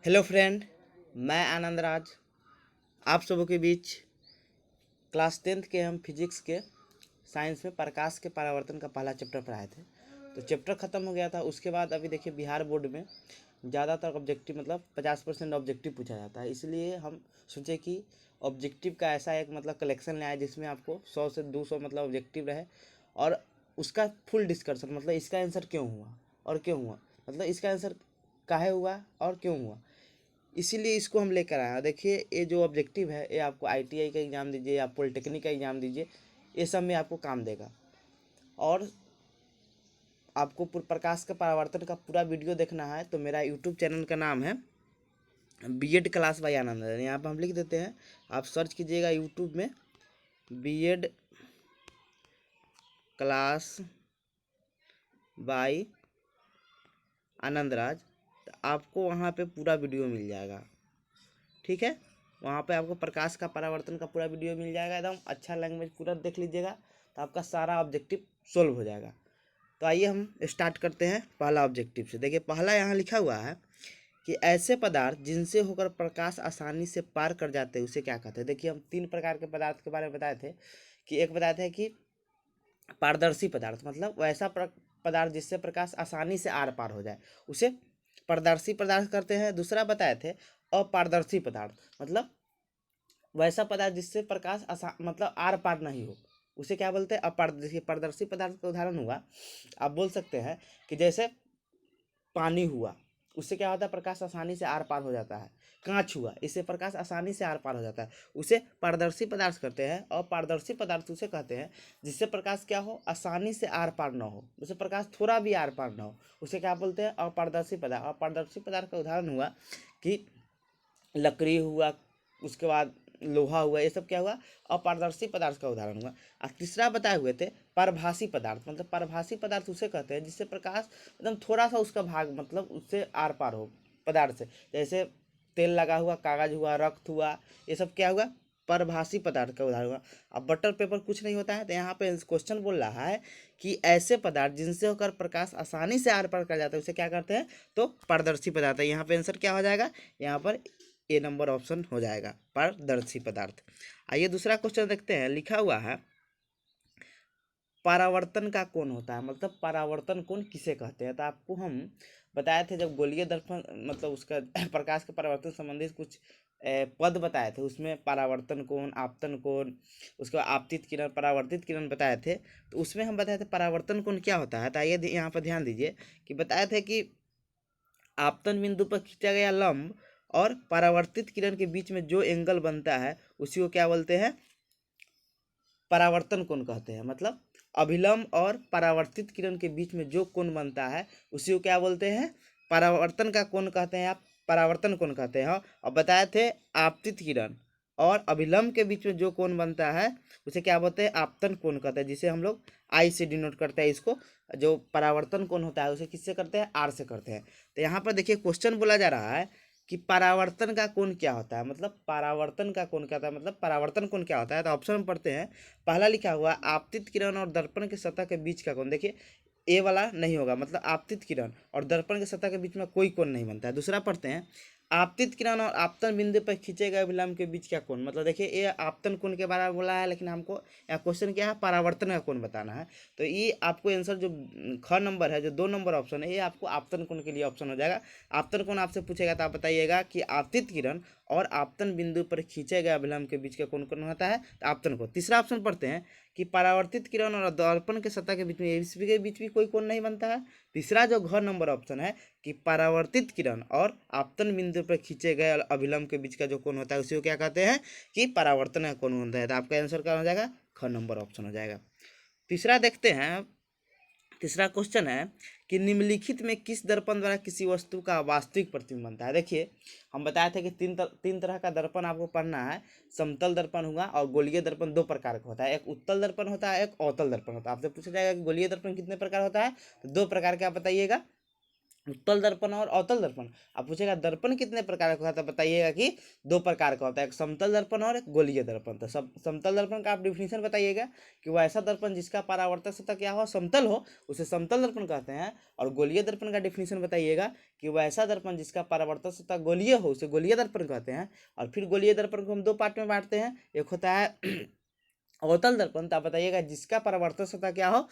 Hello friend, मैं आनंद राज आप सबों के बीच क्लास 10th के हम फिजिक्स के साइंस में प्रकाश के परावर्तन का पहला चैप्टर पढ़ाए थे। तो चैप्टर ख़त्म हो गया था। उसके बाद अभी देखिए बिहार बोर्ड में ज़्यादातर ऑब्जेक्टिव मतलब 50% ऑब्जेक्टिव पूछा जाता है, इसलिए हम सोचे कि ऑब्जेक्टिव का ऐसा एक मतलब कलेक्शन ले आए जिसमें आपको 100 से 200 मतलब ऑब्जेक्टिव रहे और उसका फुल डिस्कशन, मतलब इसका आंसर क्यों हुआ और क्यों हुआ, मतलब इसका आंसर काहे हुआ और क्यों हुआ, इसीलिए इसको हम लेकर आए हैं। देखिए ये जो ऑब्जेक्टिव है ये आपको आईटीआई का एग्ज़ाम दीजिए या पॉलिटेक्निक का एग्ज़ाम दीजिए, ये सब में आपको काम देगा। और आपको प्रकाश का परावर्तन का पूरा वीडियो देखना है तो मेरा यूट्यूब चैनल का नाम है बीएड क्लास बाय आनंद। यहाँ पर हम लिख देते हैं, आप सर्च कीजिएगा यूट्यूब में BEd class bye Anand Raj, तो आपको वहाँ पे पूरा वीडियो मिल जाएगा। ठीक है, वहाँ पे आपको प्रकाश का परावर्तन का पूरा वीडियो मिल जाएगा, एकदम अच्छा लैंग्वेज पूरा देख लीजिएगा तो आपका सारा ऑब्जेक्टिव सोल्व हो जाएगा। तो आइए हम स्टार्ट करते हैं पहला ऑब्जेक्टिव से। देखिए पहला यहाँ लिखा हुआ है कि ऐसे पदार्थ जिनसे होकर प्रकाश आसानी से पार कर जाते हैं उसे क्या कहते हैं। देखिए हम 3 प्रकार के पदार्थ के बारे में बताए थे कि एक बताए थे कि पारदर्शी पदार्थ, मतलब वैसा पदार्थ जिससे प्रकाश आसानी से आर पार हो जाए उसे पारदर्शी पदार्थ करते हैं। दूसरा बताए थे अपारदर्शी पदार्थ, मतलब वैसा पदार्थ जिससे प्रकाश मतलब आर पार नहीं हो उसे क्या बोलते हैं अपारदर्शी। पारदर्शी पदार्थ का उदाहरण हुआ, आप बोल सकते हैं कि जैसे पानी हुआ, उससे क्या होता है प्रकाश आसानी से आर पार हो जाता है। कांच हुआ, इससे प्रकाश आसानी से आर पार हो जाता है, उसे पारदर्शी पदार्थ करते हैं। और पारदर्शी पदार्थ उसे कहते हैं जिससे प्रकाश क्या हो आसानी से आर पार ना हो, उसे प्रकाश थोड़ा भी आर पार ना हो, उसे क्या बोलते हैं अपारदर्शी पदार्थ। अपारदर्शी पदार्थ का उदाहरण हुआ कि लकड़ी हुआ, उसके बाद लोहा हुआ, ये सब क्या हुआ अपारदर्शी पदार्थ का उदाहरण हुआ। और तीसरा बताए हुए थे परभासी पदार्थ, मतलब परभासी पदार्थ उसे कहते हैं जिससे प्रकाश एकदम थोड़ा सा उसका भाग मतलब उससे आर पार हो पदार्थ से, जैसे तेल लगा हुआ, कागज हुआ, रक्त हुआ, ये सब क्या हुआ परभासी पदार्थ का उदाहरण हुआ। अब बटर पेपर कुछ नहीं होता है, तो यहाँ पे क्वेश्चन बोल रहा है कि ऐसे पदार्थ जिनसे होकर प्रकाश आसानी से आर पार कर जाता है उसे क्या करते हैं, तो पारदर्शी पदार्थ है। यहाँ पे आंसर क्या हो जाएगा, यहाँ पर ए नंबर ऑप्शन हो जाएगा पारदर्शी पदार्थ। आइए दूसरा क्वेश्चन देखते हैं। लिखा हुआ है परावर्तन का कोण होता है, मतलब परावर्तन कोण किसे कहते हैं। तो आपको हम बताए थे जब गोलीय दर्पण मतलब उसका प्रकाश के परावर्तन संबंधित कुछ पद बताए थे, उसमें परावर्तन कोण, आपतन कोण, उसके बाद आपतित किरण, परावर्तित किरण बताए थे। तो उसमें हम बताए थे परावर्तन कोण क्या होता है। तो आइए यहाँ पर ध्यान दीजिए कि बताए थे कि आपतन बिंदु पर खींचा गया लंब और परावर्तित किरण के बीच में जो एंगल बनता है उसी को क्या बोलते हैं परावर्तन कोण कहते हैं। मतलब अभिलंब और परावर्तित किरण के बीच में जो कोण बनता है उसी को क्या बोलते हैं परावर्तन का कोण कहते हैं, आप परावर्तन कोण कहते हैं। और बताए थे आपतित किरण और अभिलंब के बीच में जो कोण बनता है उसे क्या बोलते हैं आपतन कोण कहते हैं, जिसे हम लोग आई से डिनोट करते हैं। इसको जो परावर्तन कोण होता है उसे किससे करते हैं आर से करते हैं। तो यहाँ पर देखिए क्वेश्चन बोला जा रहा है कि परावर्तन का कोण क्या होता है, मतलब परावर्तन का कोण क्या होता है, मतलब परावर्तन कोण क्या होता है। तो ऑप्शन में पढ़ते हैं, पहला लिखा हुआ आपतित किरण और दर्पण के सतह के बीच का कोण। देखिए ए वाला नहीं होगा, मतलब आपतित किरण और दर्पण के सतह के बीच में कोई कोण नहीं बनता है। दूसरा पढ़ते हैं आपतित किरण और आपतन बिंदु पर खींचे गए अभिलंब के बीच का कोण। मतलब देखिए ये आपतन कोण के बारे में बोला है, लेकिन हमको यहाँ क्वेश्चन क्या है परावर्तन का कोण बताना है। तो ये आपको आंसर जो ख नंबर है, जो 2 नंबर ऑप्शन है, ये आपको आपतन कोण के लिए ऑप्शन हो जाएगा। आपतन कोण आपसे पूछेगा तो आप बताइएगा कि आपतित किरण और आपतन बिंदु पर खींचे गए अभिलंब के बीच का कोण कोण होता है, तो आपतन कोण। तीसरा ऑप्शन पढ़ते हैं कि परावर्तित किरण और दर्पण के सतह के बीच में इसके बीच भी कोई कोण नहीं बनता है। तीसरा जो घ नंबर ऑप्शन है कि परावर्तित किरण और आपतन बिंदु पर खींचे गए अभिलंब के बीच का जो कोण होता है उसी को क्या कहते हैं कि परावर्तन का कोण होता है। तो आपका आंसर क्या हो जाएगा ख नंबर ऑप्शन हो जाएगा। तीसरा देखते हैं, तीसरा क्वेश्चन है कि निम्नलिखित में किस दर्पण द्वारा किसी वस्तु का वास्तविक प्रतिबिंब बनता है। देखिए हम बताए थे कि तीन तरह का दर्पण आपको पढ़ना है। समतल दर्पण हुआ और गोलीय दर्पण 2 प्रकार का होता है, एक उत्तल दर्पण होता है, एक अवतल दर्पण होता है। आपसे पूछा जाएगा कि गोलीय दर्पण कितने प्रकार होता है, तो 2 प्रकार के आप बताइएगा। उत्तल दर्पण और अवतल दर्पण। आप पूछेगा दर्पण कितने प्रकार का होता है, बताइएगा कि 2 प्रकार का होता है, एक समतल दर्पण और एक गोलीय दर्पण। तो सब समतल दर्पण का आप डिफिनीशन बताइएगा कि वो ऐसा दर्पण जिसका परावर्तक सतह क्या हो, समतल हो, उसे समतल दर्पण कहते हैं। और गोलीय दर्पण का डिफिनीशन बताइएगा कि वो ऐसा दर्पण जिसका परावर्तक सतह गोलीय हो, उसे गोलीय दर्पण कहते हैं। और फिर गोलीय दर्पण को हम 2 पार्ट में बांटते हैं, एक होता है अवतल दर्पण। तो आप बताइएगा जिसका परावर्तक सतह क्या हो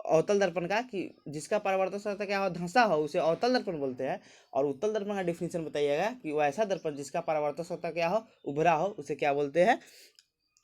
अवतल दर्पण का, कि जिसका परावर्तक सतह क्या हो, धंसा हो, उसे अवतल दर्पण बोलते हैं। और उत्तल दर्पण का डिफिनीशन बताइएगा कि वो ऐसा दर्पण जिसका परावर्तक सतह क्या हो, उभरा हो, उसे क्या बोलते हैं,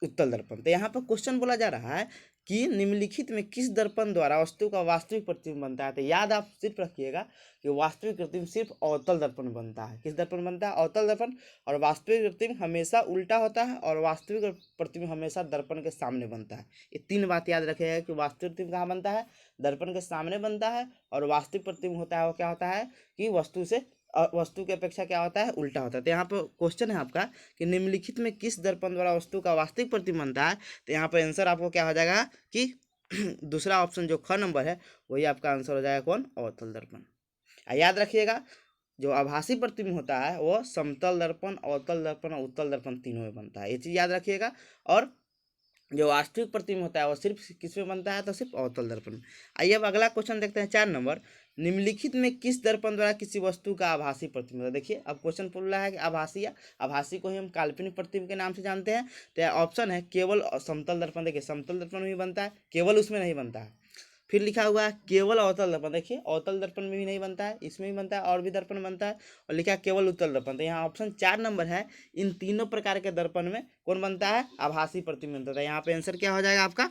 उत्तल दर्पण। तो यहाँ पर क्वेश्चन बोला जा रहा है कि निम्नलिखित में किस दर्पण द्वारा वस्तु का वास्तविक प्रतिबिंब बनता है। तो याद आप सिर्फ रखिएगा कि वास्तविक प्रतिबिंब सिर्फ अवतल दर्पण बनता है। किस दर्पण बनता है, अवतल दर्पण। और वास्तविक प्रतिबिंब हमेशा उल्टा होता है और वास्तविक प्रतिबिंब हमेशा दर्पण के सामने बनता है। ये 3 बात याद रखिएगा कि वास्तविक प्रतिबिंब कहाँ बनता है, दर्पण के सामने बनता है। और वास्तविक प्रतिबिंब होता है वो क्या होता है कि वस्तु की अपेक्षा क्या होता है, उल्टा होता है। तो यहाँ पर क्वेश्चन है आपका कि निम्नलिखित में किस दर्पण द्वारा वस्तु का वास्तविक प्रतिबिंब बनता है। तो यहाँ पर आंसर आपको क्या हो जाएगा कि दूसरा ऑप्शन जो ख नंबर है वही आपका आंसर हो जाएगा, कौन, अवतल दर्पण। याद रखिएगा जो आभासी प्रतिबिंब होता है वो समतल दर्पण, अवतल दर्पण और उत्तल दर्पण तीनों में बनता है, ये चीज़ याद रखिएगा। और जो वास्तविक प्रतिबिंब होता है वो सिर्फ किस में बनता है, तो सिर्फ अवतल दर्पण में। आइए अब अगला क्वेश्चन देखते हैं 4 नंबर। निम्नलिखित में किस दर्पण द्वारा किसी वस्तु का आभासी प्रतिबिंब होता है। देखिए अब क्वेश्चन पूछ रहा है कि आभासी, आभासी को ही हम काल्पनिक प्रतिबिंब के नाम से जानते हैं। तो ऑप्शन है केवल समतल दर्पण। देखिए समतल दर्पण में भी बनता है, केवल उसमें नहीं बनता है। फिर लिखा हुआ है केवल अवतल दर्पण। देखिए अवतल दर्पण में भी नहीं बनता है, इसमें भी बनता है, और भी दर्पण बनता है। और लिखा है केवल उत्तल दर्पण। तो यहाँ ऑप्शन 4 नंबर है, इन तीनों प्रकार के दर्पण में कौन बनता है, आभासी प्रतिबिंब बनता है। यहाँ पे आंसर क्या हो जाएगा आपका,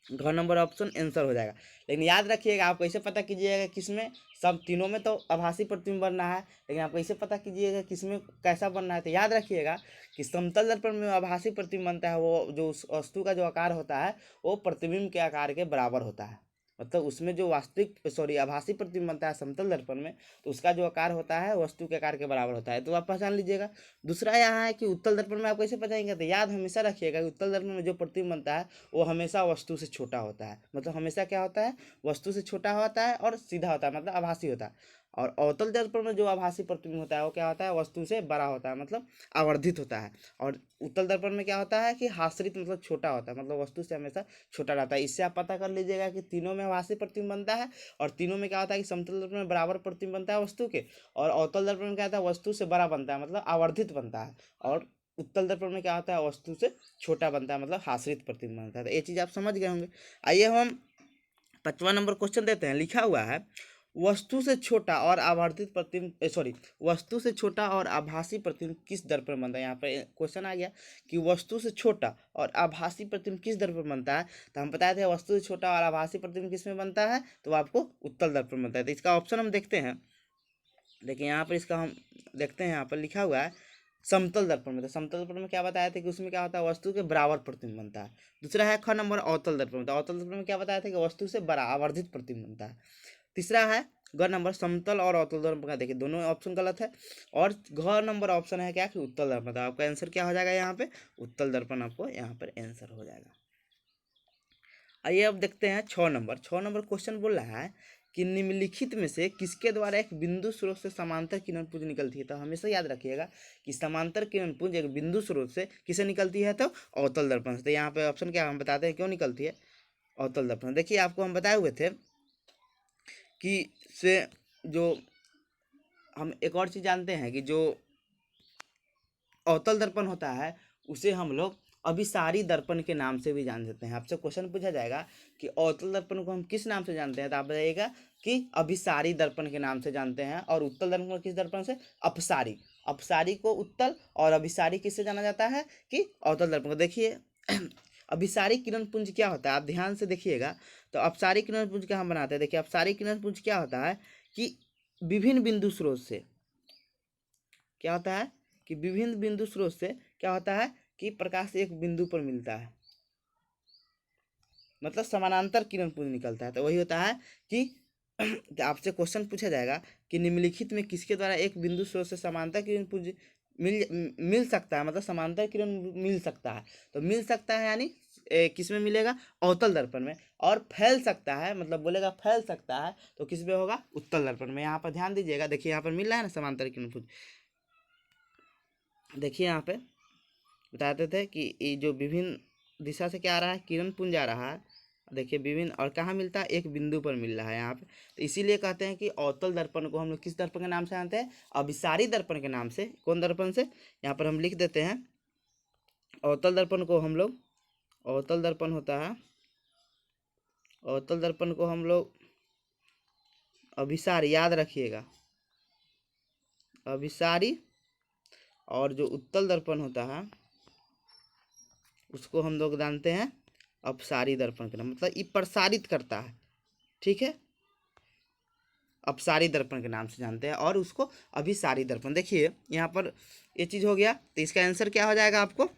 घ नंबर ऑप्शन आंसर हो जाएगा। लेकिन याद रखिएगा आप कैसे पता कीजिएगा किसमें, सब तीनों में तो आभासी प्रतिबिंब बनना है, लेकिन आप कैसे पता कीजिएगा किसमें कैसा बनना है। तो याद रखिएगा कि समतल दर्पण में आभासी प्रतिबिंब बनता है, वो जो उस वस्तु का जो आकार होता है वो प्रतिबिंब के आकार के बराबर होता है। मतलब उसमें जो आभासी प्रतिबिंब बनता है समतल दर्पण में, तो उसका जो आकार होता है वस्तु के आकार के बराबर होता है, तो आप पहचान लीजिएगा। दूसरा यहाँ है कि उत्तल दर्पण में आप कैसे पहचानेंगे, तो याद हमेशा रखिएगा कि उत्तल दर्पण में जो प्रतिबिंब बनता है वो हमेशा वस्तु से छोटा होता है। मतलब हमेशा क्या होता है, वस्तु से छोटा होता है और सीधा होता है, मतलब आभासी होता है। और अवतल दर्पण में जो आभासी प्रतिबिंब होता है वो क्या होता है, वस्तु से बड़ा होता है, मतलब आवर्धित होता है। और उत्तल दर्पण में क्या होता है कि हाश्रित, मतलब छोटा होता है, मतलब वस्तु से हमेशा छोटा रहता है। इससे आप पता कर लीजिएगा कि तीनों में आभासी प्रतिबिंब बनता है, और तीनों में क्या होता है कि समतल दर्पण में बराबर प्रतिबिंब बनता है वस्तु के, और अवतल दर्पण में क्या होता है वस्तु से बड़ा बनता है, मतलब आवर्धित बनता है। और उत्तल दर्पण में क्या होता है वस्तु से छोटा बनता है, मतलब हाश्रित प्रतिबिंब बनता है। तो ये चीज़ आप समझ गए होंगे। आइए हम 5वां नंबर क्वेश्चन देते हैं। लिखा हुआ है वस्तु से छोटा और आवर्धित प्रतिबिंब वस्तु से छोटा और आभासी प्रतिबिंब किस दर्पण में बनता है। यहाँ पे क्वेश्चन आ गया कि वस्तु से छोटा और आभासी प्रतिबिंब किस दर्पण में बनता है। तो हम बताए थे वस्तु से छोटा और आभासी प्रतिबिंब किस में बनता है, तो आपको उत्तल दर्पण में बनता है। तो इसका ऑप्शन हम देखते हैं। देखिए यहाँ पर इसका हम देखते हैं, यहाँ पर लिखा हुआ है समतल दर्पण में। तो समतल दर्पण में क्या बताया था कि उसमें क्या होता है वस्तु के बराबर प्रतिबिंब बनता है। दूसरा है ख नंबर अवतल दर्पण में। तो अवतल दर्पण में क्या बताया था कि वस्तु से बड़ा आवर्धित प्रतिबिंब बनता है। तीसरा है ग नंबर समतल और अवतल दर्पण का। देखिए दोनों ऑप्शन गलत है। और घ नंबर ऑप्शन है क्या कि उत्तल दर्पण। तो आपका आंसर क्या हो जाएगा, यहाँ पे उत्तल दर्पण आपको यहाँ पर आंसर हो जाएगा। आइए अब देखते हैं 6 नंबर। 6 नंबर क्वेश्चन बोल रहा है कि निम्नलिखित में से किसके द्वारा एक बिंदु स्रोत से समांतर किरण पुंज निकलती है। तो हमेशा याद रखिएगा कि समांतर किरण पुंज एक बिंदु स्रोत से किसे निकलती है, तो अवतल दर्पण से। तो यहाँ पे ऑप्शन क्या हम बताते हैं क्यों निकलती है, अवतल दर्पण। देखिए आपको हम बताए हुए थे कि से जो हम एक और चीज़ जानते हैं कि जो अवतल दर्पण होता है उसे हम लोग अभिसारी दर्पण के नाम से भी जान सकते हैं। आपसे क्वेश्चन पूछा जाएगा कि अवतल दर्पण को हम किस नाम से जानते हैं, तो आप बताइएगा कि अभिसारी दर्पण के नाम से जानते हैं। और उत्तल दर्पण को किस दर्पण से, अपसारी। अपसारी को उत्तल और अभिसारी किससे जाना जाता है, कि अवतल दर्पण को। देखिए अभिसारी किरण पुंज क्या होता है, आप ध्यान से देखिएगा। तो अपसारी किरण पुंज क्या हम बनाते हैं, देखिए अपसारी किरण पुंज क्या होता है कि विभिन्न बिंदु स्रोत से क्या होता है कि विभिन्न बिंदु स्रोत से क्या होता है कि प्रकाश एक बिंदु पर मिलता है, मतलब समानांतर किरण पुंज निकलता है। तो वही होता है कि आपसे क्वेश्चन पूछा जाएगा कि निम्नलिखित में किसके द्वारा एक बिंदु स्रोत से समांतर किरण पुंज मिल सकता है, मतलब समांतर किरण मिल सकता है। तो मिल सकता है यानी किस में मिलेगा, अवतल दर्पण में। और फैल सकता है, मतलब बोलेगा फैल सकता है, तो किस में होगा, उत्तल दर्पण में। यहाँ पर ध्यान दीजिएगा, देखिए यहाँ पर मिल रहा है ना समांतर किरणपुंज। देखिए यहाँ पे बताते थे कि ये जो विभिन्न दिशा से क्या आ रहा है, किरण पुंज आ रहा है। देखिए विभिन्न, और कहाँ मिलता है, एक बिंदु पर मिल रहा है यहाँ पे। तो इसीलिए कहते हैं कि अवतल दर्पण को हम लोग किस दर्पण के नाम से जानते हैं, अभिसारी दर्पण के नाम से। कौन दर्पण से, यहाँ पर हम लिख देते हैं, अवतल दर्पण को हम लोग, अवतल दर्पण होता है, अवतल दर्पण को हम लोग अभिसारी, याद रखिएगा, अभिसारी। और जो उत्तल दर्पण होता है उसको हम लोग जानते हैं अपसारी दर्पण के नाम, मतलब ये प्रसारित करता है, ठीक है, अपसारी दर्पण के नाम से जानते हैं। और उसको अभिसारी दर्पण। देखिए यहाँ पर ये चीज़ हो गया, तो इसका आंसर क्या हो जाएगा आपको,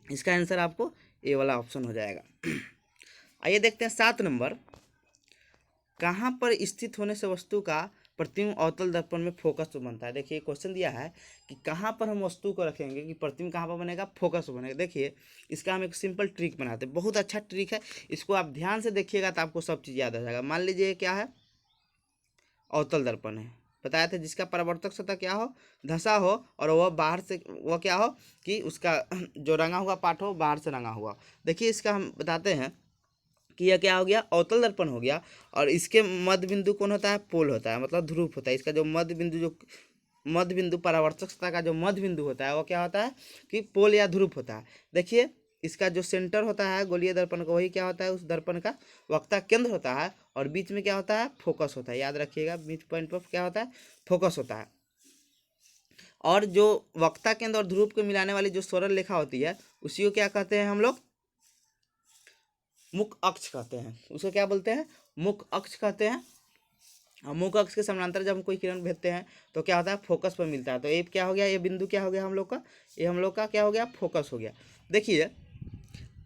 इसका आंसर आपको ए वाला ऑप्शन हो जाएगा। आइए देखते हैं 7 नंबर, कहाँ पर स्थित होने से वस्तु का प्रतिबिंब अवतल दर्पण में फोकस बनता है। देखिए क्वेश्चन दिया है कि कहाँ पर हम वस्तु को रखेंगे कि प्रतिबिंब कहाँ पर बनेगा, फोकस बनेगा। देखिए इसका हम एक सिंपल ट्रिक बनाते हैं, बहुत अच्छा ट्रिक है, इसको आप ध्यान से देखिएगा तो आपको सब चीज़ याद आ जाएगा। मान लीजिए क्या है, अवतल दर्पण है, बताया था, जिसका परावर्तक सतह क्या हो, धंसा हो, और वह बाहर से, वह क्या हो कि उसका जो रंगा हुआ पार्ट हो बाहर से रंगा हुआ। देखिए इसका हम बताते हैं कि यह क्या हो गया, अवतल दर्पण हो गया। और इसके मध्य बिंदु कौन होता है, पोल होता है, मतलब ध्रुव होता है। इसका जो मध्य बिंदु, जो मध्य बिंदु परावर्तक सतह का जो मध्य बिंदु होता है वो क्या होता है कि पोल या ध्रुव होता है। देखिए इसका जो सेंटर होता है गोलीय दर्पण का, वही क्या होता है, उस दर्पण का वक्ता केंद्र होता है। और बीच में क्या होता है, फोकस होता है, याद रखिएगा, बीच पॉइंट पर क्या होता है, फोकस होता है। और जो वक्ता केंद्र और ध्रुव को मिलाने वाली जो सरल रेखा होती है उसी को क्या कहते हैं हम लोग, मुख अक्ष कहते हैं। उसको क्या बोलते हैं, मुख अक्ष कहते हैं। और मुख अक्ष के समानांतर जब हम कोई किरण भेजते हैं तो क्या होता है, फोकस पर मिलता है। तो ये क्या हो गया, ये बिंदु क्या हो गया हम लोग का, ये हम लोग का क्या हो गया, फोकस हो गया। देखिए,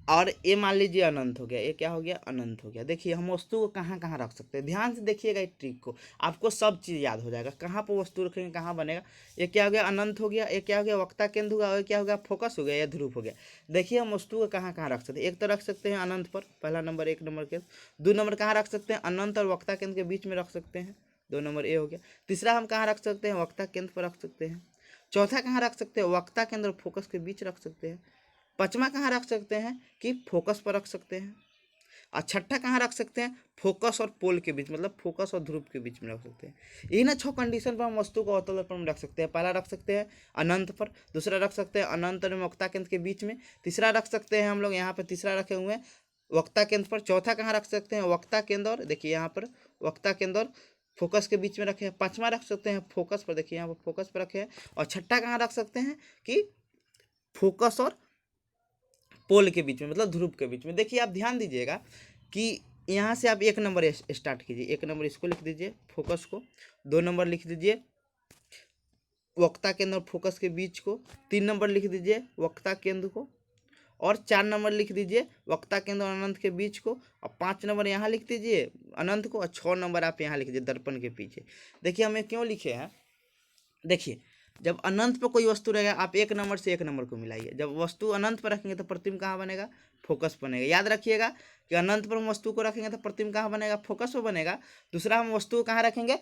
और ये मान लीजिए अनंत हो गया, ये क्या हो गया, अनंत हो गया। देखिए हम वस्तु को कहाँ कहाँ रख सकते हैं, ध्यान से देखिएगा इस ट्रिक को, आपको सब चीज़ याद हो जाएगा, कहाँ पर वस्तु रखेंगे कहाँ बनेगा। ये क्या हो गया, अनंत हो गया, ये क्या हो गया, वक्ता केंद्र हुआ, ये क्या हो गया, फोकस हो गया, या ध्रुव हो गया। देखिए हम वस्तु को कहाँ कहाँ रख सकते हैं, एक तो रख सकते हैं अनंत पर, पहला नंबर, 1 नंबर के। 2 नंबर कहाँ रख सकते हैं, अनंत और वक्ता केंद्र के बीच में रख सकते हैं, 2 नंबर ए हो गया। तीसरा हम कहाँ रख सकते हैं, वक्ता केंद्र पर रख सकते हैं। चौथा कहाँ रख सकते हैं, वक्ता केंद्र और फोकस के बीच रख सकते हैं। पांचवा कहाँ रख सकते हैं कि फोकस पर रख सकते हैं। और छठा कहाँ रख सकते हैं, फोकस और पोल के बीच, मतलब फोकस और ध्रुव के बीच में रख सकते हैं। इन 6 कंडीशन पर हम वस्तु को अवतल दर्पण में रख सकते हैं। पहला रख सकते हैं अनंत पर, दूसरा रख सकते हैं अनंत और वक्ता केंद्र के बीच में, तीसरा रख सकते हैं हम लोग यहाँ पर, तीसरा रखे हुए हैं वक्ता केंद्र पर। चौथा कहाँ रख सकते हैं, वक्ता केंद्र और, देखिए यहाँ पर वक्ता केंद्र और फोकस के बीच में रखे हैं। पांचवा रख सकते हैं फोकस पर, देखिए यहाँ पर फोकस पर रखे हैं। और छठा कहाँ रख सकते हैं कि फोकस और पोल के बीच में, मतलब ध्रुव के बीच में। देखिए आप ध्यान दीजिएगा कि यहाँ से आप 1 नंबर स्टार्ट कीजिए, 1 नंबर इसको लिख दीजिए फोकस को, 2 नंबर लिख दीजिए वक्ता केंद्र और फोकस के बीच को, 3 नंबर लिख दीजिए वक्ता केंद्र को, और 4 नंबर लिख दीजिए वक्ता केंद्र और अनंत के बीच को, और 5 नंबर यहाँ लिख दीजिए अनंत को, और 6 नंबर आप यहाँ लिख दीजिए दर्पण के पीछे। देखिए हमें क्यों लिखे हैं, देखिए जब अनंत पर कोई वस्तु रहेगा आप 1 नंबर से 1 नंबर को मिलाइए। जब वस्तु अनंत पर रखेंगे तो प्रतिबिंब कहाँ बनेगा, फोकस बनेगा। याद रखिएगा कि अनंत पर हम वस्तु को रखेंगे तो प्रतिबिंब कहाँ बनेगा, फोकस पर बनेगा। दूसरा हम वस्तु को कहाँ रखेंगे,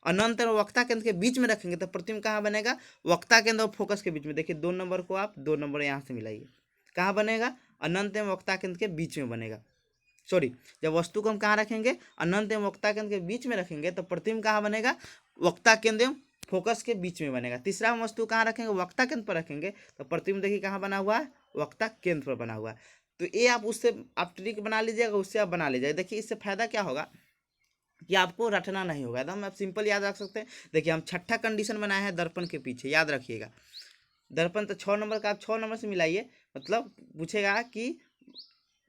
अनंत और वक्ता केंद्र के बीच में रखेंगे तो प्रतिबिंब कहाँ बनेगा, वक्ता केंद्र और फोकस के बीच में। देखिए 2 नंबर को आप 2 नंबर यहाँ से मिलाइए, कहाँ बनेगा, अनंत एवं वक्ता केंद्र के बीच में बनेगा। सॉरी, जब वस्तु को हम कहाँ रखेंगे, अनंत एवं वक्ता केंद्र के बीच में रखेंगे तो प्रतिबिंब कहाँ बनेगा, वक्ता केंद्र एवं फोकस के बीच में बनेगा। तीसरा हम वस्तु कहाँ रखेंगे, वक्ता केंद्र पर रखेंगे तो प्रतिबिंब देखिए कहाँ बना हुआ है, वक्ता केंद्र पर बना हुआ है। तो ये आप उससे आप ट्रिक बना लीजिएगा, उससे आप बना लीजिएगा। देखिए इससे फायदा क्या होगा कि आपको रटना नहीं होगा, एकदम आप सिंपल याद रख सकते हैं। देखिए हम छठा कंडीशन बनाए हैं दर्पण के पीछे, याद रखिएगा। दर्पण तो 6 नंबर का आप 6 नंबर से मिलाइए, मतलब पूछेगा कि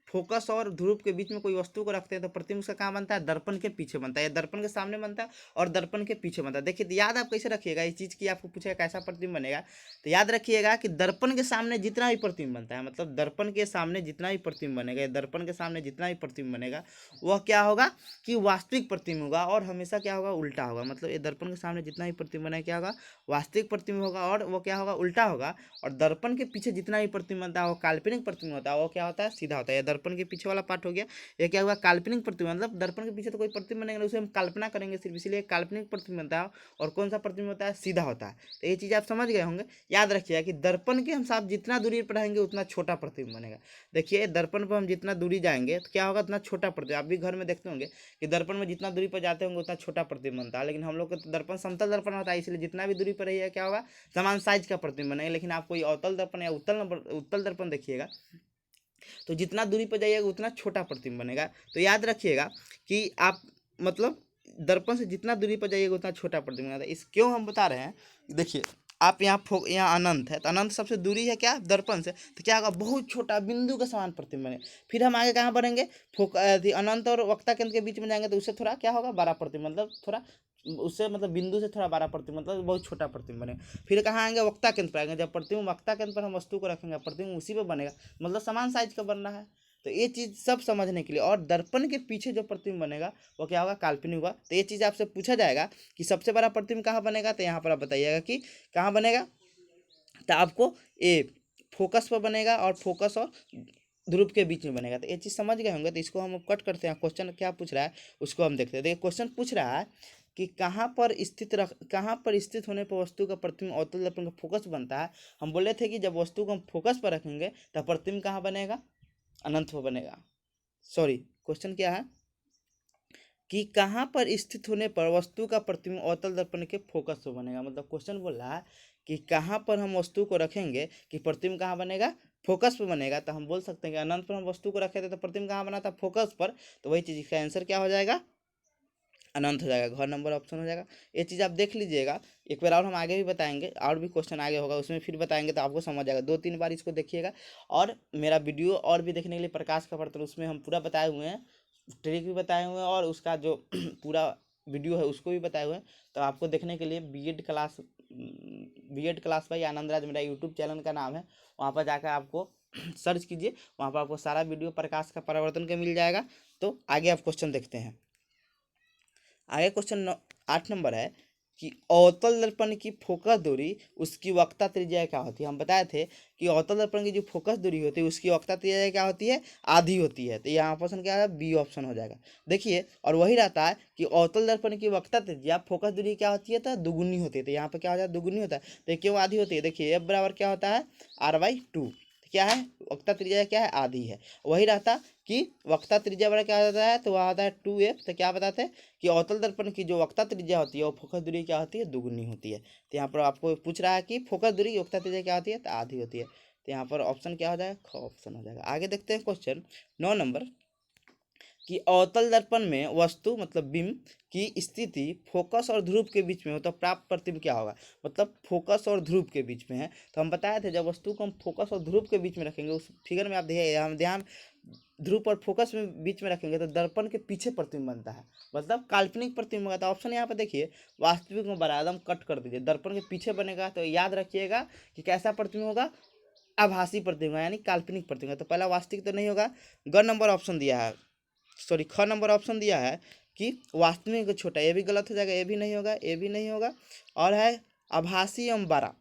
फोकस और ध्रुव के बीच में कोई वस्तु को रखते हैं तो प्रतिबिंब उसका कहाँ बनता है, दर्पण के पीछे बनता है, या दर्पण के सामने बनता है और दर्पण के पीछे बनता है। देखिए याद आप कैसे रखिएगा इस चीज़ की, आपको पूछेगा कैसा प्रतिबिंब बनेगा, तो याद रखिएगा कि दर्पण के सामने जितना भी प्रतिबिंब बनता है, मतलब दर्पण के सामने जितना भी प्रतिबिंब बनेगा, दर्पण के सामने जितना भी प्रतिबिंब बनेगा वह क्या होगा कि वास्तविक प्रतिबिंब होगा, और हमेशा क्या होगा, उल्टा होगा। मतलब ये दर्पण के सामने जितना भी प्रतिबिंब बनेगा क्या होगा, वास्तविक प्रतिबिंब होगा, और वो क्या होगा, उल्टा होगा। और दर्पण के पीछे जितना भी प्रतिबिंब बनता है वो काल्पनिक प्रतिबिंब होता है, वो क्या होता है, सीधा होता है। दर्पण के पीछे वाला पार्ट हो गया, ये क्या हुआ, काल्पनिक प्रतिबिंब। मतलब दर्पण के पीछे तो कोई प्रतिबिंब बनेगा, उसे हम कल्पना करेंगे सिर्फ, इसीलिए काल्पनिक प्रतिबिंब बनता है। और कौन सा प्रतिबिंब होता है, सीधा होता है। तो ये चीज़ आप समझ गए होंगे। याद रखिएगा कि दर्पण के हम साथ जितना दूरी पर रहेंगे उतना छोटा प्रतिबिंब बनेगा। देखिए दर्पण पर हम जितना दूरी जाएंगे तो क्या होगा, उतना छोटा प्रतिबिंब। आप भी घर में देखते होंगे कि दर्पण में जितना दूरी पर जाते होंगे उतना छोटा प्रतिबिंब बनता है, लेकिन हम लोग का तो दर्पण समतल दर्पण होता है, इसलिए जितना भी दूरी पर रहिए क्या होगा, समान साइज का प्रतिबिंब बनेगा। लेकिन आप कोई अवतल दर्पण या उत्तल दर्पण देखिएगा तो जितना दूरी पर जाइएगा उतना छोटा प्रतिबिंब बनेगा। तो याद रखिएगा कि आप मतलब दर्पण से जितना दूरी पर जाइएगा उतना छोटा प्रतिबिंब बनेगा। इस क्यों हम बता रहे हैं, देखिए आप यहाँ अनंत है, तो अनंत सबसे दूरी है क्या, दर्पण से, तो क्या होगा, बहुत छोटा बिंदु के समान प्रतिबिंब बने। फिर हम आगे कहाँ बढ़ेंगे, अनंत और वक्ता केंद्र के बीच में जाएंगे तो उससे थोड़ा क्या होगा, बड़ा प्रतिबिंब, मतलब थोड़ा उससे मतलब बिंदु से थोड़ा बड़ा प्रतिबिंब, मतलब बहुत छोटा प्रतिबिंब बनेगा। फिर कहाँ आएंगे, वक्ता केंद्र पर आएंगे। जब प्रतिबिंब वक्ता केंद्र पर हम वस्तु को रखेंगे, प्रतिबिंब उसी पर बनेगा, मतलब समान साइज का बनना है। तो ये चीज़ सब समझने के लिए, और दर्पण के पीछे जो प्रतिबिंब बनेगा वो क्या होगा, काल्पनिक होगा। तो ये चीज़ आपसे पूछा जाएगा कि सबसे बड़ा प्रतिबिंब कहाँ बनेगा, तो यहाँ पर आप बताइएगा कि कहाँ बनेगा। तो आपको ये फोकस पर बनेगा, और फोकस और ध्रुव के बीच में बनेगा। तो ये चीज़ समझ गए होंगे। तो इसको हम कट करते हैं, क्वेश्चन क्या पूछ रहा है उसको हम देखते हैं। देखिए क्वेश्चन पूछ रहा है कि कहाँ पर स्थित होने पर वस्तु का प्रतिबिंब अवतल दर्पण का फोकस बनता है। हम बोले थे कि जब वस्तु को हम फोकस पर रखेंगे तब प्रतिबिंब कहाँ बनेगा, अनंत पर बनेगा। सॉरी, क्वेश्चन क्या है कि कहाँ पर स्थित होने पर वस्तु का प्रतिबिंब अवतल दर्पण के फोकस पर बनेगा। मतलब क्वेश्चन बोल रहा है कि कहाँ पर हम वस्तु को रखेंगे कि प्रतिबिंब कहाँ बनेगा, फोकस पर बनेगा। तो हम बोल सकते हैं कि अनंत पर हम वस्तु को रखे थे तो प्रतिबिंब कहाँ बना था, फोकस पर। तो वही चीज़ का आंसर क्या हो जाएगा, अनंत हो जाएगा, घर नंबर ऑप्शन हो जाएगा। ये चीज़ आप देख लीजिएगा। एक बार और हम आगे भी बताएंगे, और भी क्वेश्चन आगे होगा उसमें फिर बताएंगे, तो आपको समझ आएगा। 2-3 बार इसको देखिएगा। और मेरा वीडियो और भी देखने के लिए प्रकाश का बर्तन, उसमें हम पूरा बताए हुए हैं, ट्रिक भी बताए हुए हैं, और उसका जो पूरा वीडियो है उसको भी बताए हुए हैं। तो आपको देखने के लिए बी एड क्लास भाई आनंद राज मेरा यूट्यूब चैनल का नाम है, वहाँ पर जाकर आपको सर्च कीजिए, वहाँ पर आपको सारा वीडियो प्रकाश का परावर्तन का मिल जाएगा। तो आगे आप क्वेश्चन देखते हैं। आगे क्वेश्चन 8 नंबर है कि अवतल दर्पण की फोकस दूरी उसकी वक्रता त्रिज्या क्या होती है। हम बताए थे कि अवतल दर्पण की जो फोकस दूरी होती है उसकी वक्रता त्रिज्या क्या होती है, आधी होती है। तो यहाँ ऑप्शन क्या है, बी ऑप्शन हो जाएगा। देखिए और वही रहता है कि अवतल दर्पण की वक्रता त्रिज्या फोकस दूरी क्या होती है, तो दुगुनी होती है। तो यहाँ पर क्या हो जाता है, दुगुनी होता है। तो क्यों आधी होती है, देखिए एफ बराबर क्या होता है, r/2। क्या है, वक्रता त्रिज्या क्या है, आधी है। वही रहता कि वक्रता त्रिज्या बड़ा क्या होता है, तो वह आता है 2f। तो क्या बताते हैं कि अवतल दर्पण की जो वक्रता त्रिज्या होती है वो फोकस दूरी क्या होती है, दुगुनी होती है। तो यहाँ पर आपको पूछ रहा है कि फोकस दूरी की वक्रता त्रिज्या क्या होती है, तो आधी होती है। तो यहाँ पर ऑप्शन क्या हो जाएगा, ख ऑप्शन हो जाएगा। आगे देखते हैं क्वेश्चन 9 नंबर कि अवतल दर्पण में वस्तु मतलब बिंब की स्थिति फोकस और ध्रुव के बीच में हो तो प्राप्त प्रतिबिंब क्या होगा। मतलब फोकस और ध्रुव के बीच में है। तो हम बताए थे जब वस्तु को हम फोकस और ध्रुव के बीच में रखेंगे, उस फिगर में आप ध्यान ध्रुव और फोकस में बीच में रखेंगे तो दर्पण के पीछे प्रतिबिंब बनता है, मतलब काल्पनिक प्रतिबिंब होगा। तो ऑप्शन यहाँ पर देखिए वास्तविक में बना, एकदम कट कर दीजिए, दर्पण के पीछे बनेगा। तो याद रखिएगा कि कैसा प्रतिबिंब होगा, आभासी प्रतिबिंब यानी काल्पनिक प्रतिबिंब। तो पहला वास्तविक तो नहीं होगा, ग नंबर ऑप्शन दिया है, सॉरी ख नंबर ऑप्शन दिया है कि वास्तविक छोटा, ये भी गलत हो जाएगा, ये भी नहीं होगा, ये भी नहीं होगा। और है आभासी एवं बड़ा।